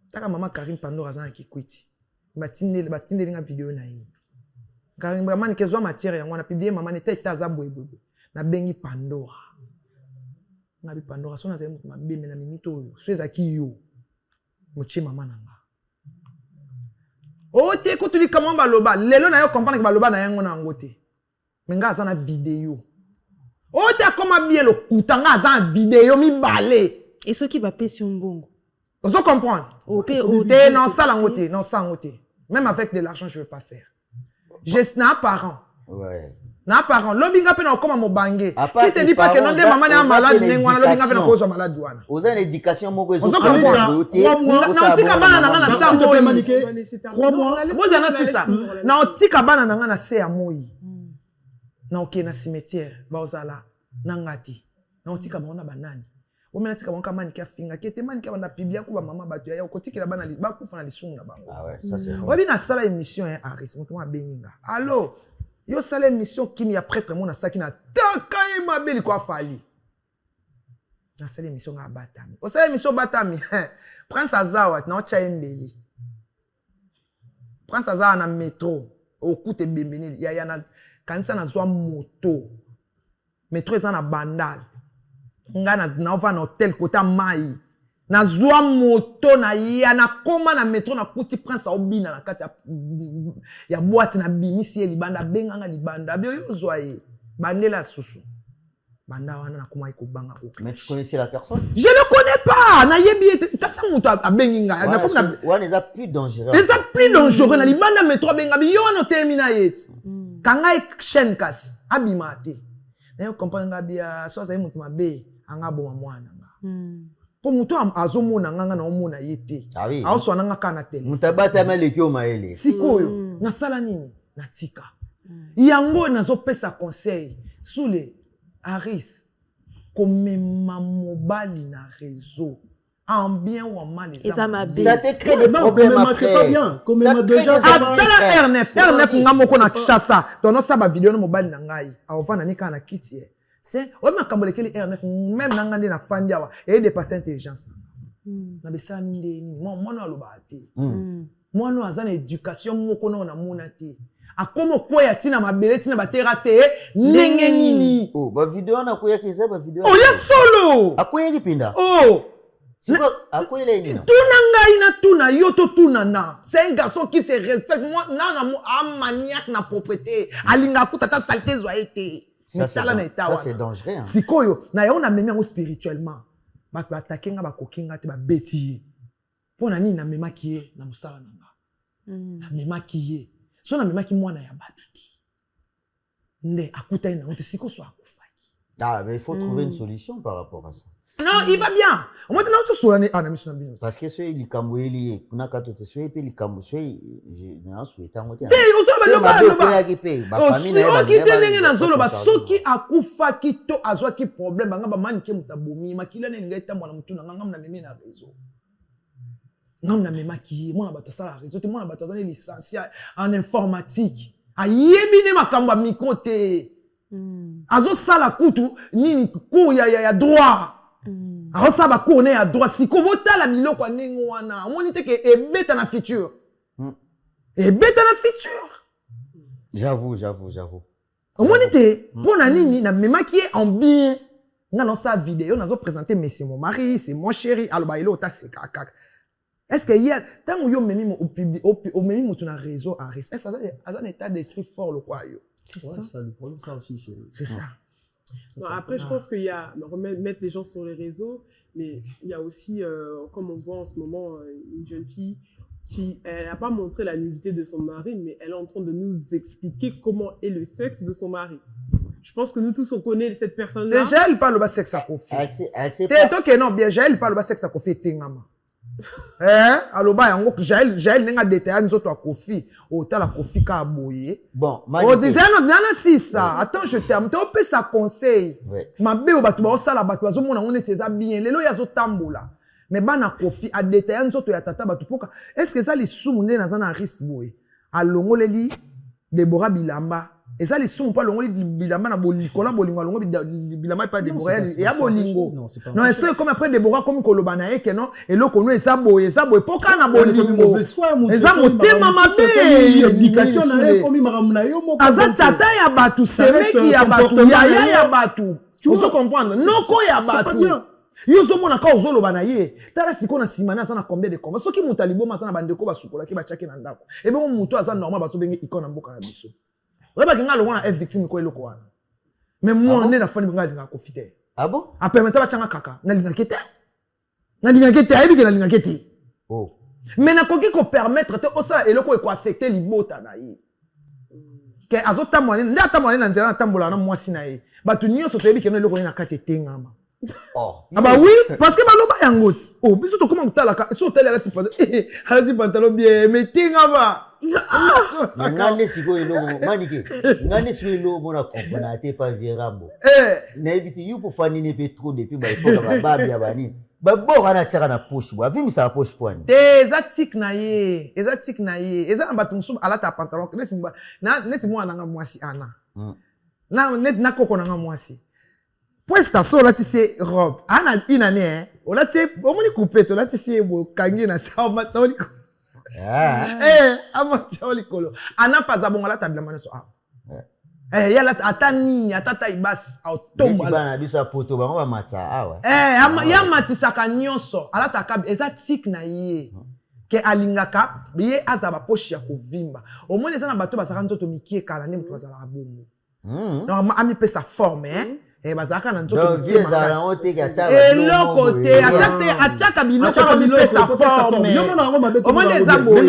Taka maman Karine Pandora za kikwiti. Batinde nga vidéo na yi. Karine vraiment ke zo matière yango na publier maman na tete za boyeboy. Na bengi Pandora. Na bi Pandora so na za mutu mabeme na minute oyo. So ezaki yo. Moche maman nanga. O te ko tuli kama baloba. Lelo na yo comprendre ke baloba na yango na ngote. Menga za na vidéo. O te akoma bien le kutanga za vidéo mi balé.
Et ce qui va payer sur un bongo.
Vous comprenez? Non, ça l'angoté, non, ça l'angoté. Même avec de l'argent, je ne veux pas faire. J'ai un parent.
Ouais.
Un parent. L'obinga pe na comme mon bangé. Qui te dit pas que non, des mamans est malade, n'engwana l'obinga pe na cause malade douane.
Vous avez une éducation, mon gars.
Vous comprenez? Non, tika bana na ngana sa moi.
Crois-moi.
Vous en avez ça. Non, tika bana na ngana se ya moi. Na ok na cimetière, ba ozala, na ngati. Na tika ba ona banani. Omena tika banka mani kia finga kete mani kia bana biblia ko ba mama bato ya kotikela bana ba kufa na lisungu na bango.
Ah ouais, ça c'est vrai.
Obi na sala émission hein Aris mutu ma beninga. Allô, yo sala émission kimi ya prêtre mon na saki na taka ma beli ko afali. Na sala émission nga batami. O sala émission batami. Prince Azawa na ocha embeli. Prince Azawa na métro au kute bembeni ya na kanisa na zwa moto. Métro eza na bandal. Nga na ova na hotel kota mai na zwa moto na ya na koma na metro na kuti prince obina na kati ya boîte na bimisi libanda benganga libanda bio yo zwa ye bandela susu banda wana na koma iko banga ko.
Mais tu connaissais la personne?
Je ne connais pas na yebi kasa moto a benginga na comme na
ouais les a plus dangereux.
Les a plus dangereux na libanda metro benga bio no termina yet kanga chaîne kas abimate na yo comprendre nga bia so za mutu mabe anga bo mwana nga po mutu azomona nganga na omona yete
ah oui
aso nanga kana tele
mutabata maleki o maele
sikoyo na sala nini na tika yango nazo pesa conseil sule Aris komema mobali na réseau en bien ou en mal les
ça te crée des problèmes après
c'est pas bien comme déjà
atala RNF ngamoko na Kishasa tono saba vidéo na mobali na ngai avana nika na kiti c'est o makambo lekeli RNF même nanga ndi na fandi awa et dépasser intelligence na besa minde ni mwana aloba ate mwana azana éducation moko na mona te akomo koya tina mabele tina baterase ndenge nini
oh ba vidéo na koya kiza ba vidéo
oh ya solo
akoya kipinda
oh
akoya ile nini
tuna ngai na tuna yo to tuna na c'est un garçon qui se respecte moi na maniaque na propriété alinga kutata saleté zwa été
ça c'est dangereux hein
sikoyo na yo na memi ngo spirituellement ba attaquer nga ba kokinga te ba beti pona nini na memaki ye na musala nanga na memaki ye so na memaki mwana ya batuti nde akuta ina onte siko so akufaki
ah mais il faut trouver une solution par rapport à ça.
Non, il va bien. Au moins, tu as souhaité un ami sur la binouse.
Parce que c'est les camouéliers. Pour n'a qu'à te souhaiter, puis les camouéliers, j'ai un souhait en mode.
Eh, on s'en va le soki akufa kito azwa ki problème banga ba manike mutabomi makila ne ngai tamwana mutuna ngam na meme na réseau. Ngam na mema ki mwana batasala réseau te mwana batazana licencié en informatique. Ayebi ne makamba micro te. Azo sala kutu nini cours ya droit. Alors ça va courir à droite si kobota la miloko kwa ndenge wana omoni te ke ebeta na futur ebeta na futur
j'avoue
omoni te pona nini na memaki en bien nga dans sa vidéo nazo présenter monsieur mon mari c'est mon chéri aloba ile otase kaka est-ce que hier tant yo memi au public au memi mutu na réseau Aris est-ce ça a un état d'esprit fort le quoi yo
c'est ça le problème ça aussi
c'est ça.
Non, après, je pense qu'il y a remettre les gens sur les réseaux, mais il y a aussi, comme on voit en ce moment, une jeune fille qui n'a pas montré la nudité de son mari, mais elle est en train de nous expliquer comment est le sexe de son mari. Je pense que nous tous, on connaît cette personne-là.
Déjà, elle parle de sexe à Kofi.
Elle sait pas.
Ok, non, bien, elle parle de sexe à Kofi et Tengama. aloba yango Jaël nenga détaillé nzoto a Kofi otala Kofi ka boye
bon
o disait non si ça attends je t'aime tu peux ça conseil mabe o batu ba sala batu bazo mona ngone c'est bien lelo ya zo tambola mais bana Kofi a détaillé nzoto ya tata batu poka est-ce que ça les sous nde na zana risque boye alongoleli Deborah Bilamba et ça les sous pas longoli Bilamba na bolikola bolingo longo Bilamba pas Deborah et a bolingo non et c'est comme après Deborah comme kolobana e que non et lo kono et ça boye poka na bolingo et ça motema mabe
éducation na e comme maramna yo moko
aza tata ya batu semeki ya batu ya batu tu veux comprendre noko ya batu yo zo mona ka ozoloba na ye tala siko na simana sana combien de combats soki mutalibo masana bandeko basukola ki bachake na ndako et bien muto aza normal baso bengi ikona mboka na biso reba kinga lo wana victime ko eloko wana mais moi on est na fani binga dinga profiter
ah bon
après maintenant bachanga kaka na linga kete ayi bike na linga kete
oh
mais na koki ko permettre te osala eloko ko affecter libota na ye ke azotamwana nda tamwana na nzela na tambola na mwasi na ye batu nyonso to yebike no eloko na kati etengama.
Oh.
Ah bah oui, parce que baloba yangoti. Oh, biso to comment mutalaka, so tele la tipa. Ala pantalon bien, mais tinga ba.
Ngane siko ilo manike. Ngane siko ilo mona kompana te pa virambo. Na ebiti yupo fani ne petro depuis ba ipoka ba bia bani. Ba bo kana chaka na push bo. Avi misa push point.
Ezatik na ye. Eza na batu musuba ala ta pantalon. Neti mwa nanga mwasi ana. Na net na koko nanga mwasi. Pues ta so là tu sais robe ana inane hein on là tu sais on moni couper to là tu sais bo kangi na sa ma sa oli ama sa oli kolo ana pas za bonga la tabla mano so ya la atani atata ibas automba
ti bana biso poto ba matsa awa
ama ya matisaka nyonso ala ta kab eza tik na ye ke alingaka biye azaba poche ya kovimba au moins eza na bato basaka nzoto mikie kala ne mutu bazala bongo non ami pe sa forme hein bazaka na nzoto
vieza ote ya cha
eloko te ataka biloko comme pesa forme au moins des abois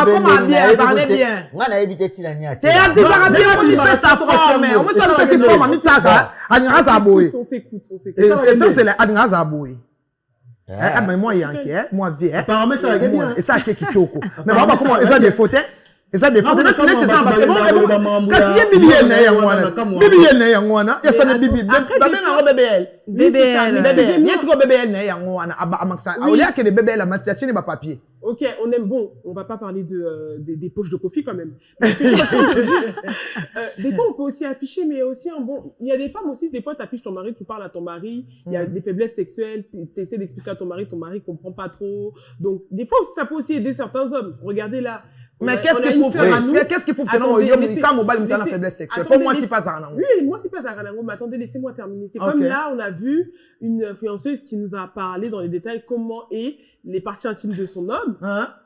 akoma bien ça n'est bien
ngana ebite tina nya
te atizaka bien comme pesa forme au moins ça pesa forme mitaka aninga za boy
on s'écoute
et donc c'est la aninga za boy mais moi yanké moi vie
apparemment ça va bien
et ça qui kitoko mais on va comment ça des photos et ça des photos là tu n'es pas kasi bibi na ya ngwana ya sana bibi bebe na BBL yes ko BBL na ya ngwana aba amaksa olia ke de BBL la matière chini ba papier.
OK, on aime bon, on va pas parler des poches de Kofi quand même. Des fois on peut aussi afficher mais aussi un bon il y a des femmes aussi des fois tu affiches ton mari, tu parles à ton mari, il y a des faiblesses sexuelles, tu essaies d'expliquer à ton mari comprend pas trop. Donc des fois ça peut aussi aider certains hommes. Regardez là.
Mais qu'est-ce qui prouve que non quand mobile mutant la faiblesse sexuelle pour moi c'est pas ça non.
Oui, moi c'est pas ça Ranango, mais attendez, laissez-moi terminer. C'est comme là on a vu une influenceuse qui nous a parlé dans les détails comment est les parties intimes de son homme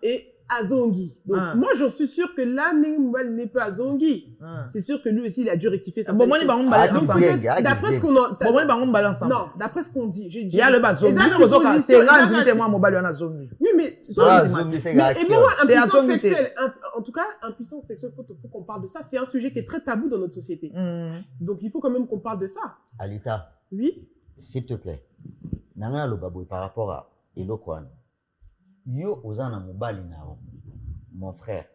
et Azongi. Donc moi je suis sûr que là Mobile n'est pas Azongi. C'est sûr que lui aussi il a dû rectifier ça.
Bon moi
d'après ce qu'on
balance.
Non, d'après ce qu'on dit, j'ai dit.
Il y a le Bazongi. C'est là invité moi Mobile na Azongi.
Oui mais impuissance sexuelle, en tout cas impuissance sexuelle, faut qu'on parle de ça, c'est un sujet qui est très tabou dans notre société. Donc il faut quand même qu'on parle de ça.
Alita.
Oui.
S'il te plaît. Nanga lo baboy par rapport à Elokwan. Yo ozana mobali nao mon frère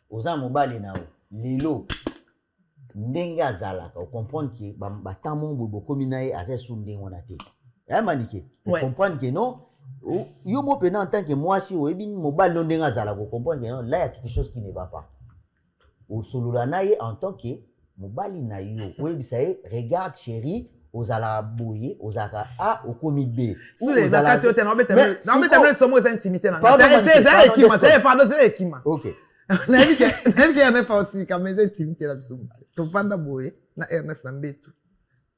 ozana mobali nao lelo ndenge azalaka comprendre que batamon bobo kominaye azesu ndenge wana te ya manike comprendre que non yo mo pena en tant que moi si o ebini mobali no ndenge azalaka comprendre que non là il y a quelque chose qui ne va pas au solola naye en tant que mobali na yo oyebisa ye regarde chérie ozala boye ozaka a okomi b
sur les zakati ote na obeta somo za intimité na ça ekima ça pardon c'est ekima
OK
na evike ya nefa aussi comme les intimité la biso to panda boye na R9 na mbetu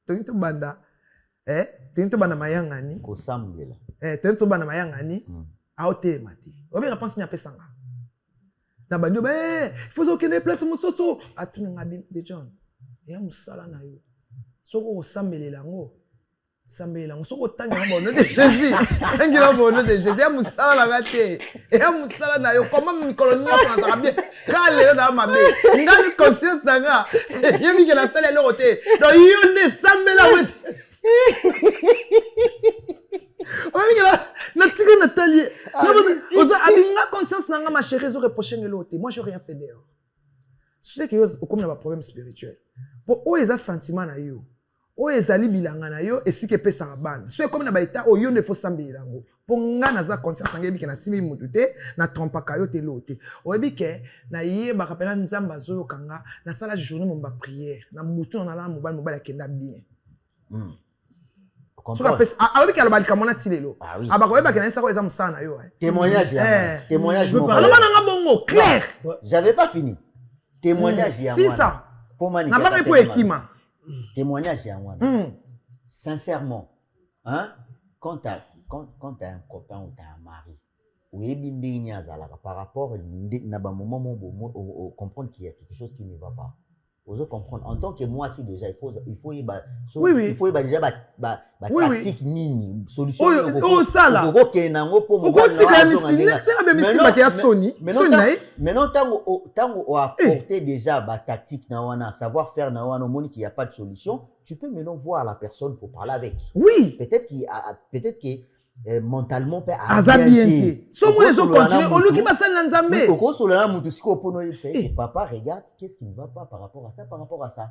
to banda to banda mayangani
ko sambela
to banda mayangani a hotel mati obi réponse nya pesanga na bandi il faut que ne place musoso atuna ngabi de John ya musala na yo soko osambelela ngo sambela ngo soko tanya ngo no de Jésus ngila bono de Jésus ya musala la gate ya musala na yo comment mikolo nyonso na bien kale na mabe ngani conscience nanga yemi ke na sala le roté donc yo ne sambela wete o Nathalie. Abinga conscience nanga ma chérie, zo reprocher l'autre. Moi, j'ai rien fait d'ailleurs. C'est que yo comme un problème spirituel. Pour eux, ils ont sentiment na yo. Eux, ils ont bilanga na yo et si que pesa bana. C'est comme na baita o yo ne faut sambilango. Pour nga na za conscience nanga bi na simi mutute na trompa kayo te l'autre. Oyebi ke na ye ba kapela nzamba zo yo kanga na sala journée mon ba prière. Na mutu na la mobile akenda bien.
Témoignage. Témoignage.
Je peux parler. Clair.
J'avais pas fini. Témoignage.
C'est ça.
Témoignage. Sincèrement, hein, quand tu as un copain ou tu as un mari, par rapport à un moment où comprendre qu'il y a quelque chose qui ne va pas. Vous comprendre. En tant que moi, si déjà, il faut déjà tactique nini solution. Maintenant, tant on a apporté déjà tactique savoir faire qu'il n'y a pas de solution, tu peux maintenant voir la personne pour parler avec.
Oui.
Peut-être que mentalement peut
bien. So moi les autres continuent. On nous qui passe dans Nzambe.
Papa regarde qu'est-ce qui ne va pas par rapport à ça.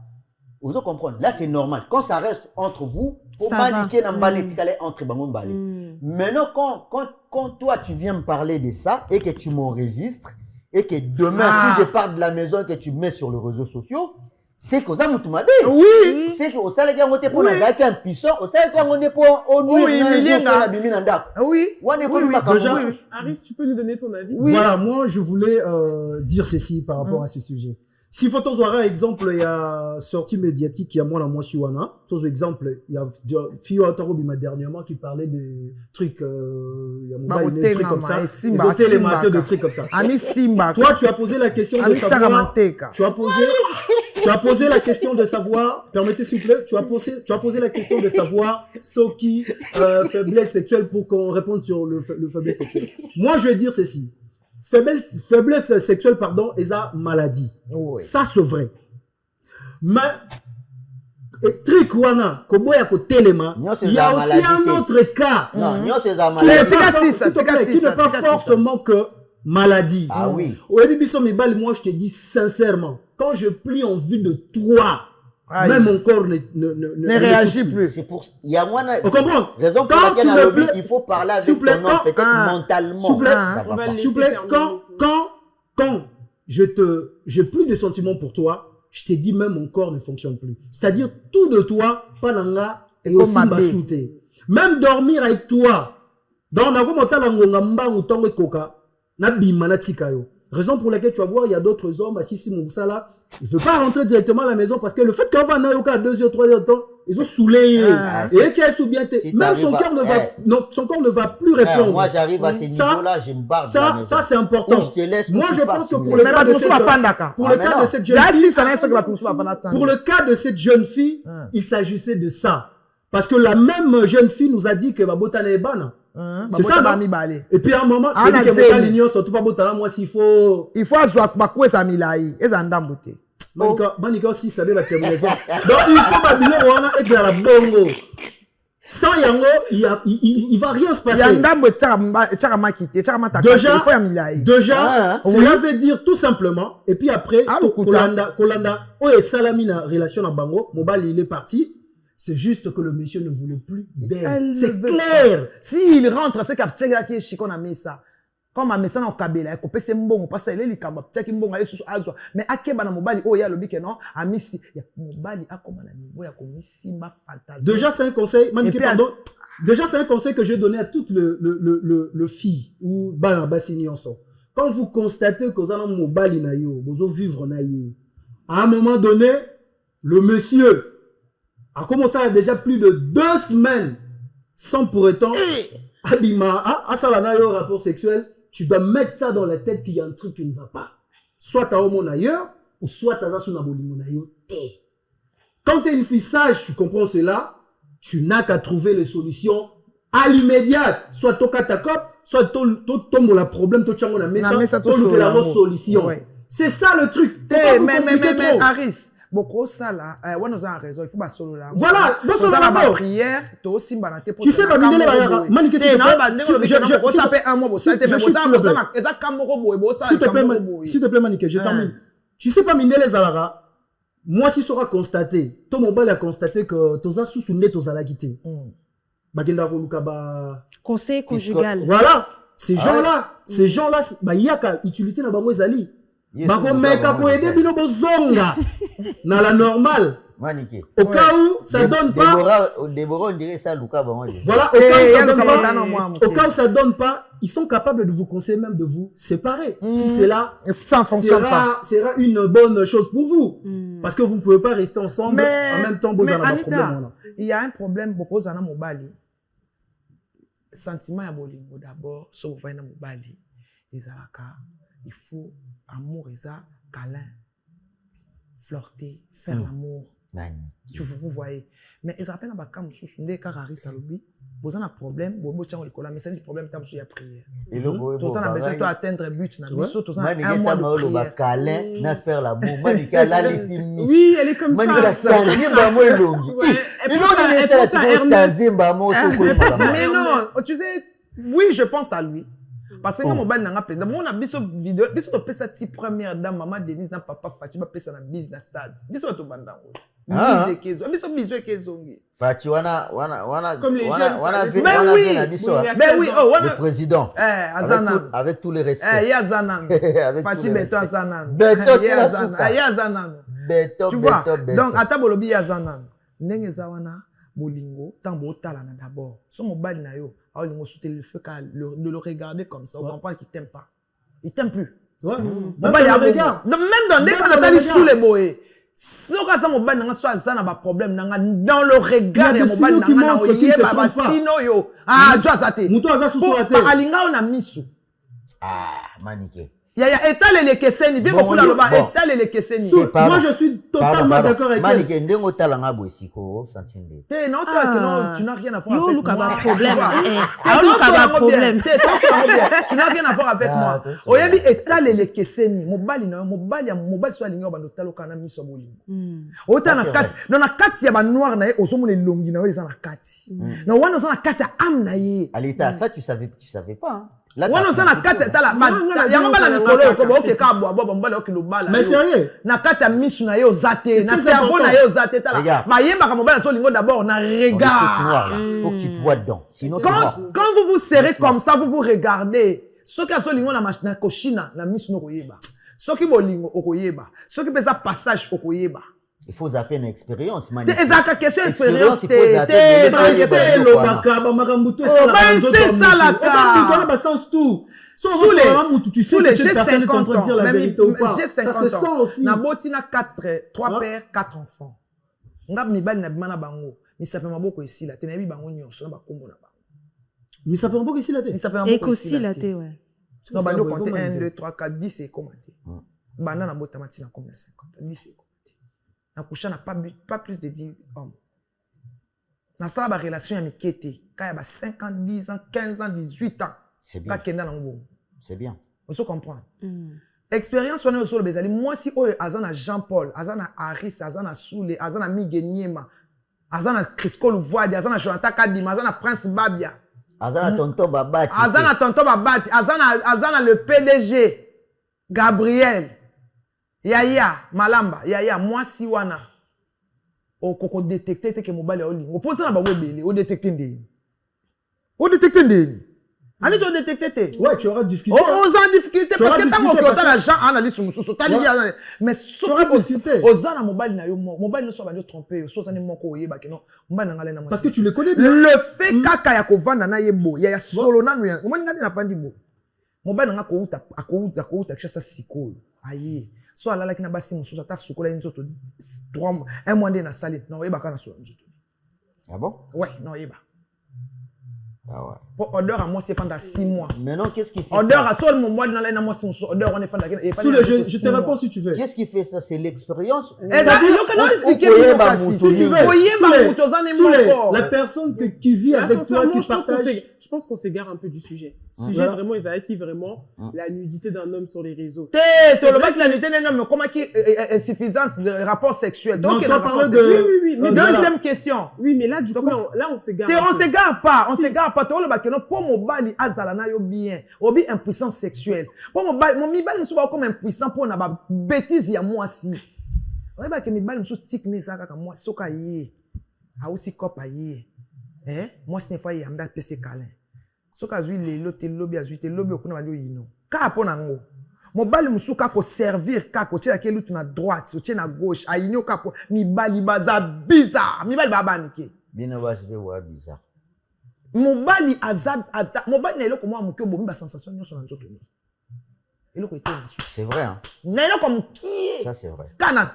Vous comprenez. Là c'est normal. Quand ça reste entre vous, pour maniquer dans balé entre bangon balé. Maintenant quand toi tu viens me parler de ça et que tu m'enregistres et que demain si je pars de la maison et que tu me mets sur les réseaux sociaux, c'est que ça m'a dit.
Oui.
C'est que au salaire qui a monté pour la un puissant, au salaire qui a monté pour
oui.
Déjà, Aris, tu peux nous donner ton avis?
Oui. Voilà, moi je voulais dire ceci par rapport à ce sujet. Si photo Zoara exemple il y a sortie médiatique il y a moi Suwana, tous exemple il y a Fio Atarobima dernièrement qui parlait de trucs il y a des trucs comme ça, les hôtels amateurs de trucs comme ça. Toi tu as posé la question de savoir tu as posé la question de savoir, permettez s'il vous plaît, tu as posé la question de savoir ce qui faiblesse sexuelle pour qu'on réponde sur le faiblesse sexuelle. Moi je vais dire ceci. Faiblesse sexuelle, pardon, et ça, maladie. Oui. Ça, c'est vrai. Mais, trikwana, koboya ko telema, il y a aussi un autre cas.
Non, c'est ça,
maladie. Qui n'est pas forcément que maladie.
Ah oui.
Au Bibiso Mibali, moi, je te dis sincèrement, quand je plie en vue de toi, même mon corps ne
réagit plus.
C'est pour, il y a moins
on comprend.
Raison pour laquelle il faut parler avec ton homme, peut-être mentalement.
S'il vous plaît, quand j'ai plus de sentiments pour toi, je te dis même mon corps ne fonctionne plus. C'est-à-dire tout de toi, pas l'anga et aussi ma souté. Même dormir avec toi, dans la raison pour laquelle tu vas voir, il y a d'autres hommes assis sur mon là. Il ne veut pas rentrer directement à la maison parce que le fait qu'on va à 2 heures, 3 heures de temps, ils ont saoulé. Et tu es sous bien. Même son corps ne va plus répondre.
Moi, j'arrive à ces niveaux-là, je me barre de la maison.
Ça, c'est important. Moi, je pense que pour le cas de cette jeune fille, il s'agissait de ça. Parce que la même jeune fille nous a dit que Babota n'est bana. C'est ça, non? Et puis à un moment, il dit que l'union surtout pas Botala, moi s'il faut.
Il faut asseoir bakwe sa milai. Et ça ndam boté.
Manika aussi savait la terminaison. Donc il faut babilo wana et dans la bongo. Sans yango, il va rien se passer. Déjà, cela veut dire tout simplement. Et puis après, Kolanda, oye salamina relation à bango, Mobile il est parti. C'est juste que le monsieur ne voulait plus d'elle. C'est clair.
S'il rentre, c'est qu'après qui est chicon a mis ça. Comme a mis ça dans Kabila, il coupe ses mbongo, parce qu'il est les kabab, peut-être qu'il mbongo, sous azwa. Mais à quel moment mobile, oh, il y a le bique, non? A mis si, mobile, a comme un niveau, il y a comme si ma fantasie.
Déjà, c'est un conseil, pardon. Déjà, c'est un conseil que j'ai donné à toutes le filles ou, quand vous constatez que vous avez un mobile na yo, vous allez vivre na yo. À un moment donné, le monsieur a commencé à déjà plus de 2 semaines sans pour autant Abima, Asalanayo, rapport sexuel, tu dois mettre ça dans la tête qu'il y a un truc qui ne va pas. Soit tu as homo ailleurs, ou soit tu as Asuna Bolimo ailleurs. Quand tu es une fille sage, tu comprends cela, tu n'as qu'à trouver les solutions à l'immédiat. Soit tu as ta cop, soit tu as la problème, tu as la solution. C'est ça le truc.
Mais, Harris, beaucoup ça là ouais nous avons raison il faut pas solo là
Voilà,
nous avons la prière to simba na te
Tu sais, Bamindele Bayara, Manike, s'il te plaît, s'il te plaît, Manike, je termine. Tu sais pas, Mindele Zalara, moi, si sera constaté, ton mobile a constaté que Toza sous-souné Toza la quitté. Bagenda Roluka ba.
Conseil conjugal.
Voilà, ces gens-là, bah, il y a qu'à utilité dans Bango Zali. Bako meka ko aider bino bozonga. Dans la normale.
Manique.
Au cas où ça donne pas.
Déborah, on dirait ça, Luka.
Voilà, au cas où ça donne pas, ils sont capables de vous conseiller, même de vous séparer. Si c'est là,
ça fonctionne pas.
Sera une bonne chose pour vous. Parce que vous ne pouvez pas rester ensemble en même temps.
Mais Anita, il y a un problème beaucoup dans mobali. Sentiment ya bolingo d'abord, so vous voyez na mobali, ezalaka, il faut amour eza câlin, flirter, faire l'amour. Tu vous voyez. Mais ils appellent à Bakam sous des carrés salobi. Vous avez un problème, vous avez un problème, mais c'est un problème qui est prière. Et le vous avez besoin d'atteindre un but. Vous avez un mois de prière.
Câlin, na faire l'amour. Manika la laisse.
Oui, elle est comme ça.
Manika sanzimba mo longi.
Mais non, tu sais, oui, je pense à lui. Parce que mon bal n'a pas pensé. On a vu cette vidéo, vu cette petite première dame, maman Denise, n'a papa Fatima, pensé na business stade. Vu cette tout banda. Mise kezo, vu cette mise kezo.
Fatima,
comme les jeunes.
Mais oui, oh,
le président.
Azana.
Avec tous les respects.
Yazana. Fatima Beto Azana.
Beto
Yazana. Tu vois. Donc ata bolobi Yazana. Ndenge zawana bolingo tambo talana d'abord. Son mobile na yo. Alors, il le fait de le regarder comme ça. On comprend qu'il t'aime pas. Il t'aime plus.
Ouais.
Même dans des cas, on sous les boys. Si on a mon ban, soit ça n'a pas problème. Dans le regard, il y a mon ban, yo. Ah, tu as ça.
Mouto a ça sous la tête.
Alinga, on a mis sous.
Ah, maniqué.
Il y a étalé les kesseni. Viens beaucoup là, étalé les kesseni.
Moi, je suis totalement d'accord avec elle.
Maniqué, ndengo talanga boisiko, sentinde.
Tu n'as rien à voir avec moi. Tu n'as rien à voir avec moi. Oyebi étalé les kesseni. Mobali soit aligné au bandotalo kana miso bolingo. Ota na kati. Dans la kati ya ba noir na ye osomo le longi na ye za na kati. Na wana za na kati ya am na ye.
Alita, ça tu savais pas.
Wana za na kati ya tala yango bana mikolo ko boke ka bobo mbala okilobala.
Mais sérieux?
Na kati ya misu na ye ozate, na cerveau na ye ozate tala. Ba yeba ka mobala so lingo d'abord na regard.
Faut que tu te vois dedans. Sinon c'est mort.
Quand vous vous serrez comme ça, vous vous regardez. Soki aso lingo na machina koshina na misu no koyeba. Soki bolingo okoyeba. Soki pesa passage okoyeba.
Il faut zapper une expérience, man.
C'est ça, question expérience.
C'est ça la carte. Sous les G50 ans, G50 ans, na botina 3 pères, 4 enfants. Ngab mibali na bimana bango, mi sape maboko ici la tenabi bango nyonso na bakombo na bango. Mi sape maboko ici la te.
Écossy la te, ouais.
Non, bando compter 1 2 3 4 10 et commenter. Banda na bota matina comme 50, 10 et na coucha n'a pas plus de 10 hommes. Na sala ba relation ya mikete, ka ya ba 50, 10 ans, 15 ans, 18 ans.
C'est bien. C'est bien.
On se comprend. Expérience on est sur le bezali. Moi si oyo azana Jean-Paul, azana Aris, azana Soule, azana Migueniema, azana Crisco Louvoide, azana Jonathan Kadima, azana Prince Babia.
Azana tonton Babati.
Azana le PDG Gabriel. Yaya Malamba, Yaya moi si wana. O koko détecter que mobile o lingo. Pose na ba webele, o détecter ndeni. Ani to détecter.
Ouais, tu auras difficulté.
En difficulté parce que tant que tu as l'argent analyse sur mais ozana mobile na yo mobile no so ba tromper so ça ne moko oyeba que non mobile ngale na
parce que tu le connais bien.
Le fait kaka ya kovanda na yebo ya solo na no mobile ngale na fandi bo mobile ngako uta kisa sikoyo aye so alala kina basi mususu ata sukola nzoto 1 mois nde na sali na oyeba kana so nzoto.
Ah bon?
Ouais, non oyeba.
Ah ouais.
Pour odeur à moi, c'est pendant 6 mois.
Maintenant, qu'est-ce qui fait
Odeur
ça?
à sol, mon mois dans l'air, moi, c'est odeur, on est fan de
Soule, je te réponds si tu veux.
Qu'est-ce qui fait ça? C'est l'expérience.
Eh ben, il faut expliquer
Si
tu veux. La personne qui vit avec toi, qui partage.
Je pense qu'on s'égare un peu du sujet. Le sujet,
Voilà.
vraiment, ils arrêtent vraiment la nudité d'un homme sur les réseaux.
Sur le mec, la nudité d'un homme, comment qui est insuffisance de rapport sexuel. Donc,
Non,
il
tu
y a
as parlé
rapport
de-
sexuel.
Oui, mais
Deuxième question.
Oui, mais là, du coup, là, on s'égare.
On s'égare pas, on s'égare pas. Toi, le bac, non, pour mon bali, azalana yo bien. Obi impuissance sexuelle. Pour mon bali, mon mi bali, me comme impuissant pour na bêtise ya moi si. On est que mi bali, me sou tic ne ça kaka moi soka yé. A aussi kopa yé. Moi, ce n'est pas yé, amda pese câlin. Soka zui lelo, te lobi azui, te lobi okuna wali yino. Ka apon nango. Mon bali musu kako servir kako tia ke lutu na droite, tia na gauche, ayinyo kako mi bali baza bizarre. Mi bali babanike.
Bino va se faire bizarre.
Mobali azab ata mobali na eloko mwa moke obomi ba sensation nyonso na nzoto ni eloko ete na su
C'est vrai, hein?
na eloko mokie
Ça, c'est vrai.
kana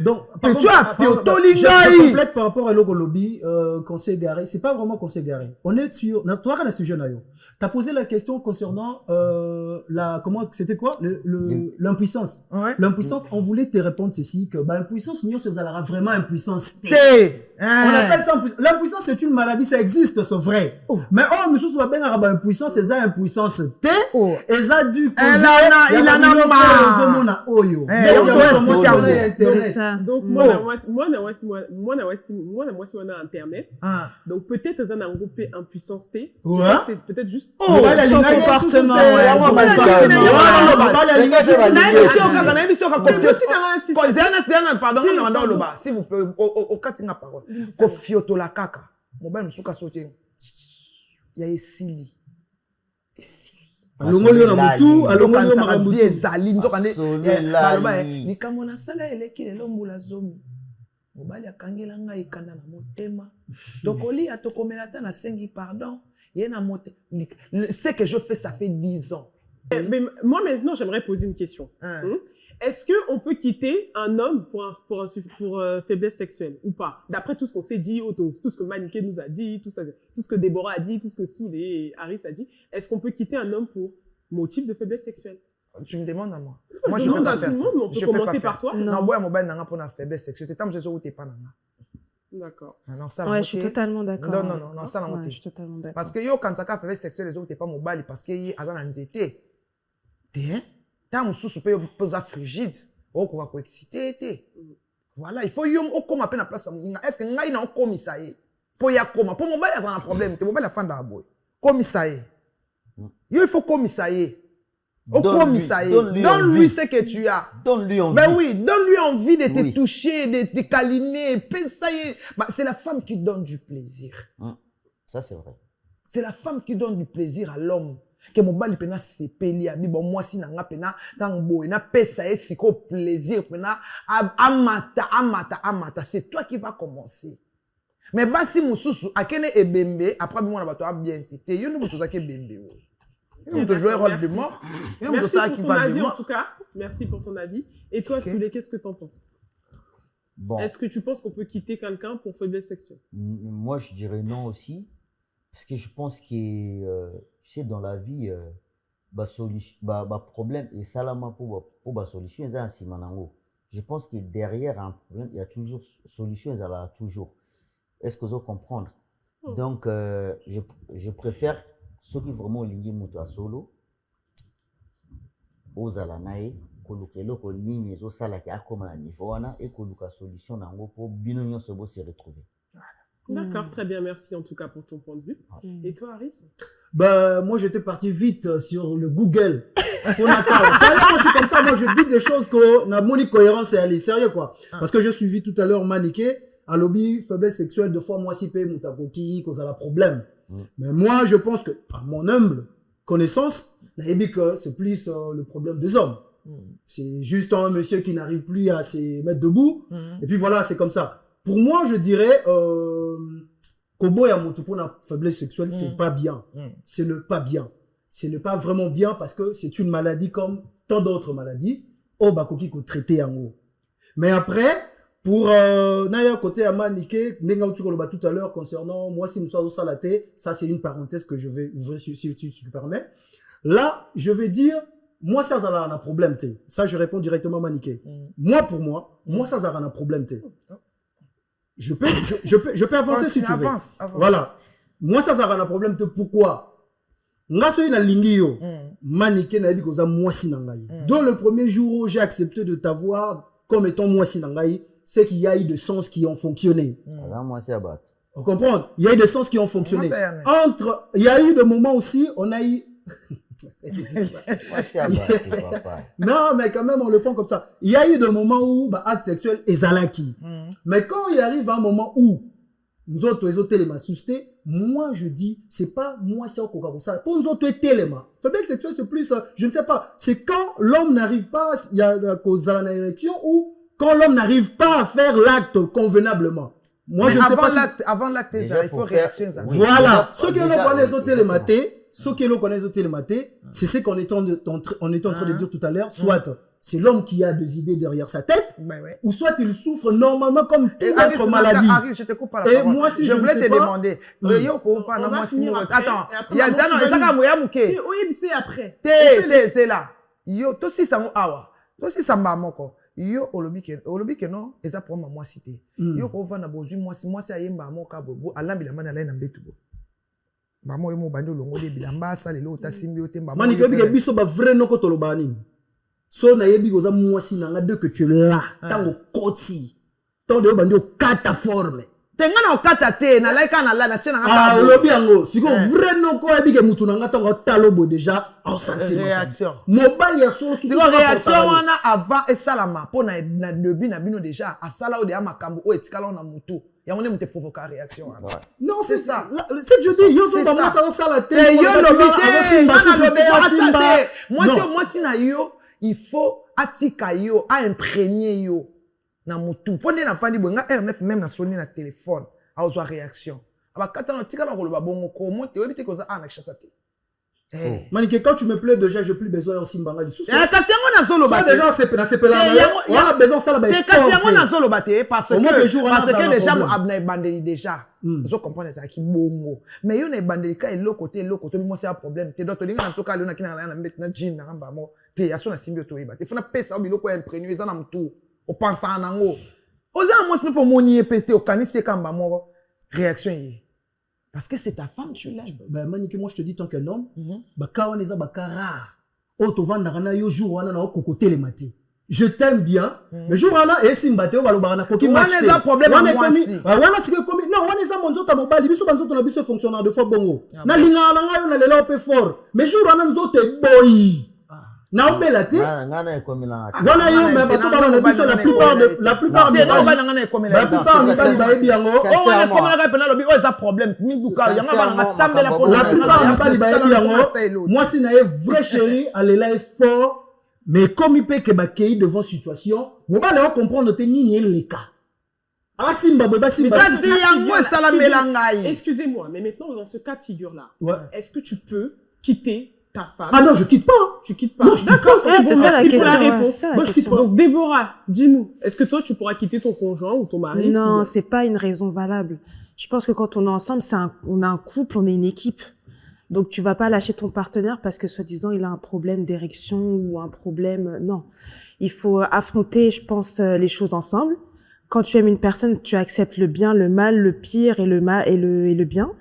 Donc,
Mais
par
tu
contre,
as fait
par-
Otolingai.
je complète par rapport à l'Ogo Lobby, qu'on s'est égaré. C'est pas vraiment qu'on s'est égaré. On est sur, toi, quand sujet nayo. T'as posé la question concernant, comment, c'était quoi? L'impuissance.
ouais
L'impuissance, on voulait te répondre ceci, que, l'impuissance, nous, c'est vraiment impuissance.
té
On appelle ça impuissance. L'impuissance, c'est une maladie, ça existe, c'est vrai. Mais, nous, sous bien impuissance, c'est ça, impuissance T. Et ça, du coup,
il en a marre.
Donc,
ça.
donc moi, on a Internet. Donc, peut-être, ça a groupé impuissance T.
Ouais.
C'est peut-être juste.
Son comportement, ouais. Son
pardon on a loba s'il vous plaît au katinga parole ko fiotola kaka mobile musuka sotie ya esili
alongoli yo na mutu, alongoli yo maramutu.
ezali nzokande
Asolelali.
likambo nasala eleki lelo mbula zomi mobali akangela ngai ekanda na motema tokolia tokomela ta nasengi pardon ye na mote ce que je fais ça fait 10 ans.
Mais moi, maintenant, j'aimerais poser une question. Est-ce qu'on peut quitter un homme pour faiblesse sexuelle ou pas? D'après tout ce qu'on s'est dit, tout ce que Maniké nous a dit, tout ce que Déborah a dit, tout ce que Soulé et Harris a dit, est-ce qu'on peut quitter un homme pour motif de faiblesse sexuelle?
Tu me demandes à moi.
Moi, je demande à tout le monde, mais on peut commencer par toi.
Non, moi, mobile n'a pas de faiblesse sexuelle. C'est tant que je où t'es pas nana.
D'accord.
Non, ça,
Ouais, je suis totalement d'accord.
Non, ça,
ouais, je suis totalement d'accord.
parce que yo, quand ça a faiblesse sexuelle, les autres, t'es pas mobile parce que y a un anxiété. T'as un sous peut poser frigide. Oh, quoi, quoi, excité. Voilà, il faut y au comme à peine à place. Est-ce que ngai na comme ça y pour y a comme pour mobile, il y a un problème. T'es mobile la fin d'abo. Comme ça y yo, il faut comme ça y au comme ça y donne-lui ce que tu as.
Donne-lui envie.
Ben oui, donne-lui envie de te
Oui.
toucher, de te câliner. Ça y est. Bah, c'est la femme qui donne du plaisir.
Ça, c'est vrai.
C'est la femme qui donne du plaisir à l'homme. Que mon bali pena sepeli abi bon moi si nanga pena tango na pesa esiko plaisir pena amata c'est toi qui va commencer. Mais basi mususu akene ebembe après moi na bato a bien tété yo nous tous ebembe. Nous te jouer rôle de mort.
Merci pour ton avis en tout cas. Merci pour ton avis. Et toi, Soulé, qu'est-ce que t'en penses?
Bon.
Est-ce que tu penses qu'on peut quitter quelqu'un pour faiblesse sexuelle?
Moi, je dirais non aussi. Parce que je pense que, tu sais, dans la vie, problème et salama pour solution, il y a un simanango. Je pense que derrière un problème, il y a toujours solution, il y a toujours. Est-ce que vous comprendre? Donc, je préfère ceux qui vraiment lignent mutu à solo, aux alanae, kolukelo ko ligne zo sala ki akoma na niveau wana et koluka solution nango pour bino nyonso bo se retrouver.
D'accord, très bien, merci en tout cas pour ton point de vue. Et toi, Harris?
Moi, j'étais parti vite sur le Google. Pour Natal. Sérieux, moi, je suis comme ça. Moi, je dis des choses que n'a moni cohérence et aller sérieux, quoi. Parce que j'ai suivi tout à l'heure Maniké, à lobby, faiblesse sexuelle, deux fois, moi, si paye, moutaboki, cause à la problème. Mais moi, je pense que, à mon humble connaissance, dit que c'est plus le problème des hommes. C'est juste un monsieur qui n'arrive plus à se mettre debout. Et puis voilà, c'est comme ça. Pour moi, je dirais, Kobo ya moto pour la faiblesse sexuelle, c'est pas bien. C'est le pas bien. C'est le pas vraiment bien parce que c'est une maladie comme tant d'autres maladies. Oh, bakoki ko traiter en haut. Mais après, Pour Naya côté Amanike, Nenga Utukoloba tout à l'heure concernant moi si Moussa Salaté, ça c'est une parenthèse que je vais ouvrir si tu le permets. Là, je vais dire, moi ça a un problème. Ça, je réponds directement à Maniké. Moi, pour moi, ça a un problème. Je peux avancer si tu veux.
Avance.
Voilà. Moi, ça a un problème. Pourquoi? Nga so na lingio, Maniké na dit que moi si nangai. Dans le premier jour où j'ai accepté de t'avoir comme étant moi si nangai, c'est qu'il y a eu des sens qui ont fonctionné.
Moi, c'est abattu.
On comprend? Il y a eu des sens qui ont fonctionné. Il y a eu des moments aussi, on a eu...
Moi, c'est abattu, papa.
Non, mais quand même, on le prend comme ça. Il y a eu des moments où, acte sexuel est zalaki. Mais quand il arrive un moment où, nous autres, les autres télémas suscités, moi, je dis, c'est pas moi, c'est au coca comme ça. Pour nous autres, télémas. Faiblesse sexuelle, c'est plus, je ne sais pas. C'est quand l'homme n'arrive pas, il y a cause de la érection ou quand l'homme n'arrive pas à faire l'acte convenablement. Moi, je ne sais pas.
Avant l'acte, il faut réaction.
Voilà. Ceux qui l'ont connaissent au télématé, c'est ce qu'on est en train de dire tout à l'heure. Soit c'est l'homme qui a des idées derrière sa tête, ou soit il souffre normalement comme toute autre maladie.
Je te coupe pas la parole.
Moi, si
je voulais te demander. Attends, il y a Zano,
c'est après.
C'est là. Yo, toi si ça awa. Toi si ça m'a moko. Yo olobi ke non eza pour moi cité. Yo ko vana bozu moi si ayemba moka bobo alambi la mana na mbetu bo. Mama yo mo bandi longo de bilamba sa lelo otasimbi otemba.
Mani ko bi ke biso ba vrai noko toloba nini. So na yebi ko za moi si nanga de que tu es là. Tango koti. Tant de bandi o kata forme.
Tenga na okata te na laika na la na tena nga
ba olobi yango siko vrai noko yebi ke mutu nanga tango talobo déjà en sentiment
réaction
mobile ya so
siko réaction wana avant esalama po na debi na bino déjà asala o de makambo o etikala na mutu yango ne mute provoquer réaction
non c'est ça c'est je dis yo so ba moi ça sala te
yo lobité moi si na yo il faut atika yo a imprégner yo na mutu po na fandi bo nga R9 même na sonner na téléphone a ozo réaction aba katana tika na koloba bongo ko monte obité ko za na chassa te
Maniké, quand tu me plais déjà, j'ai plus besoin aussi mbanga du sous.
Kasi yango na zolo bate.
Ça déjà c'est pela. On a besoin ça là ba.
Kasi yango na zolo bate parce que déjà abna bandeli déjà. Vous comprenez ça qui bongo. Mais yo na bandeli ka eloko to moi c'est un problème. Te doto linga na soka lona kina na mbet na jean na ngamba mo. Te yaso na simbio to yeba. Te fona pesa obiloko imprégné eza na mtu. O pensa nango. Oza mo sino po moni epete o kanisi kamba mo réaction yi. Parce que c'est ta femme, tu l'aimes.
Ben, Maniké, moi, je te dis, tant qu'un homme, bah, quand on est là, bah, rare. Oh, tu vas dans yo jour, on a un cocoté les matés. Je t'aime bien, mais jour, on a, et si m'batte, on va le barana coquille.
On a un problème à moi aussi.
On a ce que comme, non, on a ça, mon autre, mon bal, il biso, on a biso fonctionnaire de fois bongo. Na linga, on a le peu fort. Mais jour, on a nous autres, boy. Na obela te
ngana ekomela ngati
wana yo mais bato bana na biso la plupart
c'est non bana ngana ekomela
la plupart ni bali baebi yango
on a ekomela ka pena lobi o za problème minduka yanga bana ngasambela pour
la plupart ni bali baebi yango moi si na ye vrai chéri alela est fort mais comme il peut que bakei devant situation mo bale on comprendre te nini les cas asimba beba simba
kasi yango salamela ngai
excusez-moi mais maintenant dans ce cas de figure là est-ce que tu peux quitter ta femme?
Ah non, je quitte pas.
Tu quittes pas.
Non, d'accord,
c'est ça la question.
La réponse.
Moi,
je quitte pas.
Donc Déborah, dis-nous, est-ce que toi tu pourras quitter ton conjoint ou ton mari?
Non, c'est pas une raison valable. Je pense que quand on est ensemble, on a un couple, on est une équipe. Donc tu vas pas lâcher ton partenaire parce que soi-disant il a un problème d'érection ou un problème. Non, il faut affronter, je pense, les choses ensemble. Quand tu aimes une personne, tu acceptes le bien, le mal, le pire et le mal et le bien.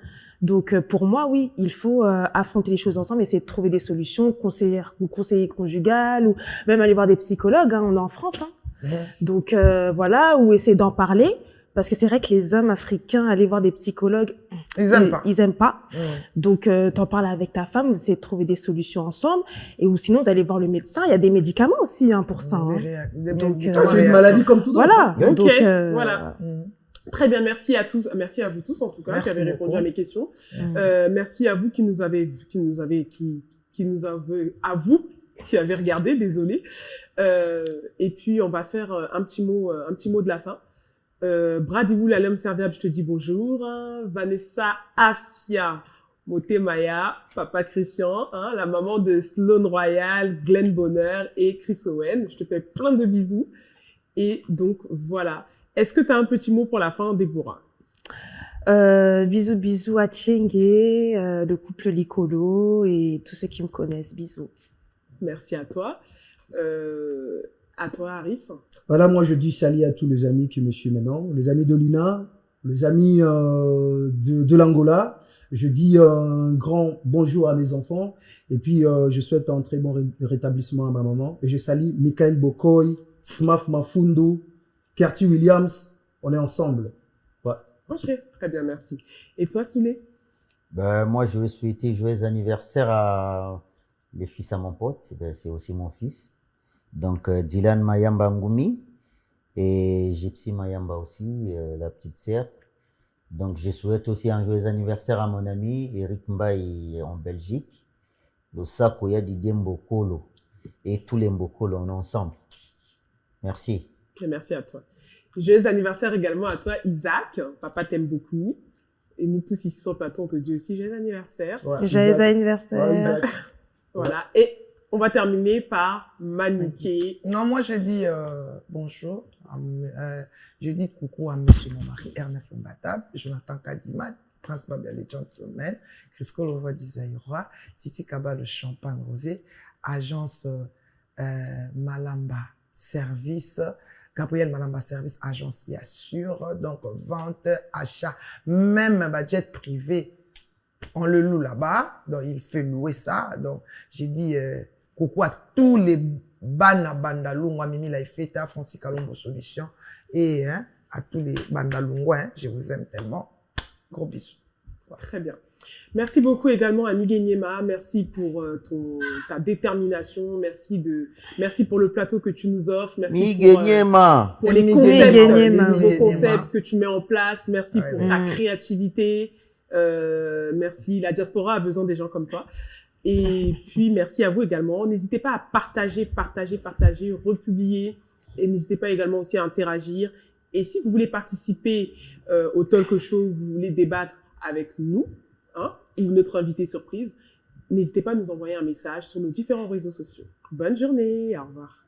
Donc pour moi oui, il faut affronter les choses ensemble, essayer de trouver des solutions, conseiller conjugal ou même aller voir des psychologues, hein, on est en France hein. Donc voilà, ou essayer d'en parler parce que c'est vrai que les hommes africains aller voir des psychologues, ils aiment pas. Donc t'en parles avec ta femme, vous essayez de trouver des solutions ensemble et ou sinon vous allez voir le médecin, il y a des médicaments aussi hein, pour ça. Hein.
Donc c'est une maladie comme tout d'autre.
Voilà.
OK.
Donc
voilà. Très bien, merci à tous, merci à vous tous en tout cas qui avez répondu à mes questions. Merci à vous qui nous avez regardé, désolé. Et puis on va faire un petit mot de la fin. Bradiboul à l'homme serviable, je te dis bonjour. Vanessa Afia, Moté Maya, Papa Christian, hein, la maman de Sloan Royal, Glenn Bonheur et Chris Owen. Je te fais plein de bisous. Et donc voilà. Est-ce que tu as un petit mot pour la fin, Déborah?
Bisous à Tchengue, le couple Licolo et tous ceux qui me connaissent. Bisous.
Merci à toi. À toi, Harris.
Voilà, moi je dis salut à tous les amis qui me suivent maintenant, les amis de l'INA, les amis de l'Angola. Je dis un grand bonjour à mes enfants et puis je souhaite un très bon rétablissement à ma maman. Et je salue Michael Bokoy, Smaf Mafundo, Kerty Williams, on est ensemble. Ouais.
Ok, très bien, merci. Et toi, Soulé?
Ben, moi, je veux souhaiter joyeux anniversaire à les fils à mon pote. Ben, c'est aussi mon fils. Donc, Dylan Mayamba Ngoumi et Gypsy Mayamba aussi, la petite sœur. Donc, je souhaite aussi un joyeux anniversaire à mon ami Eric Mbaye en Belgique, le Sakoya Didier Mbokolo et tous les Mbokolo, on est ensemble. Merci.
Okay, merci à toi. Joyeux anniversaire également à toi, Isaac. Papa t'aime beaucoup. Et nous tous ici sur le plateau, on te dit aussi joyeux anniversaire.
Ouais,
Joyeux
Isaac.
anniversaire.
Ouais, Isaac.
Voilà. Et on va terminer par Manouké.
Non, moi je dis bonjour. Je dis coucou à monsieur mon mari Ernest Mbatab, Jonathan Kadiman, Prince Babia le gentleman, Crisco Lovois d'Isaïra, Titi Kaba le champagne rosé, agence Malamba Service, Gabriel Malamba Service, agence y assure, donc vente, achat, même budget privé, on le loue là-bas, donc il fait louer ça. Donc j'ai dit coucou à tous les bandalou, moi Mimi Laifeta, Francis Kalombo Solution, et à tous les bandalou, je vous aime tellement. Gros bisous.
Voilà. Très bien. Merci beaucoup également à Miguel Niema. Merci pour ta détermination. Merci pour le plateau que tu nous offres. Merci pour les nouveaux concepts que tu mets en place. Merci pour ta créativité. Merci. La diaspora a besoin des gens comme toi. Et puis, merci à vous également. N'hésitez pas à partager, republier. Et n'hésitez pas également aussi à interagir. Et si vous voulez participer au talk show, vous voulez débattre avec nous, ou notre invité surprise, n'hésitez pas à nous envoyer un message sur nos différents réseaux sociaux. Bonne journée, au revoir.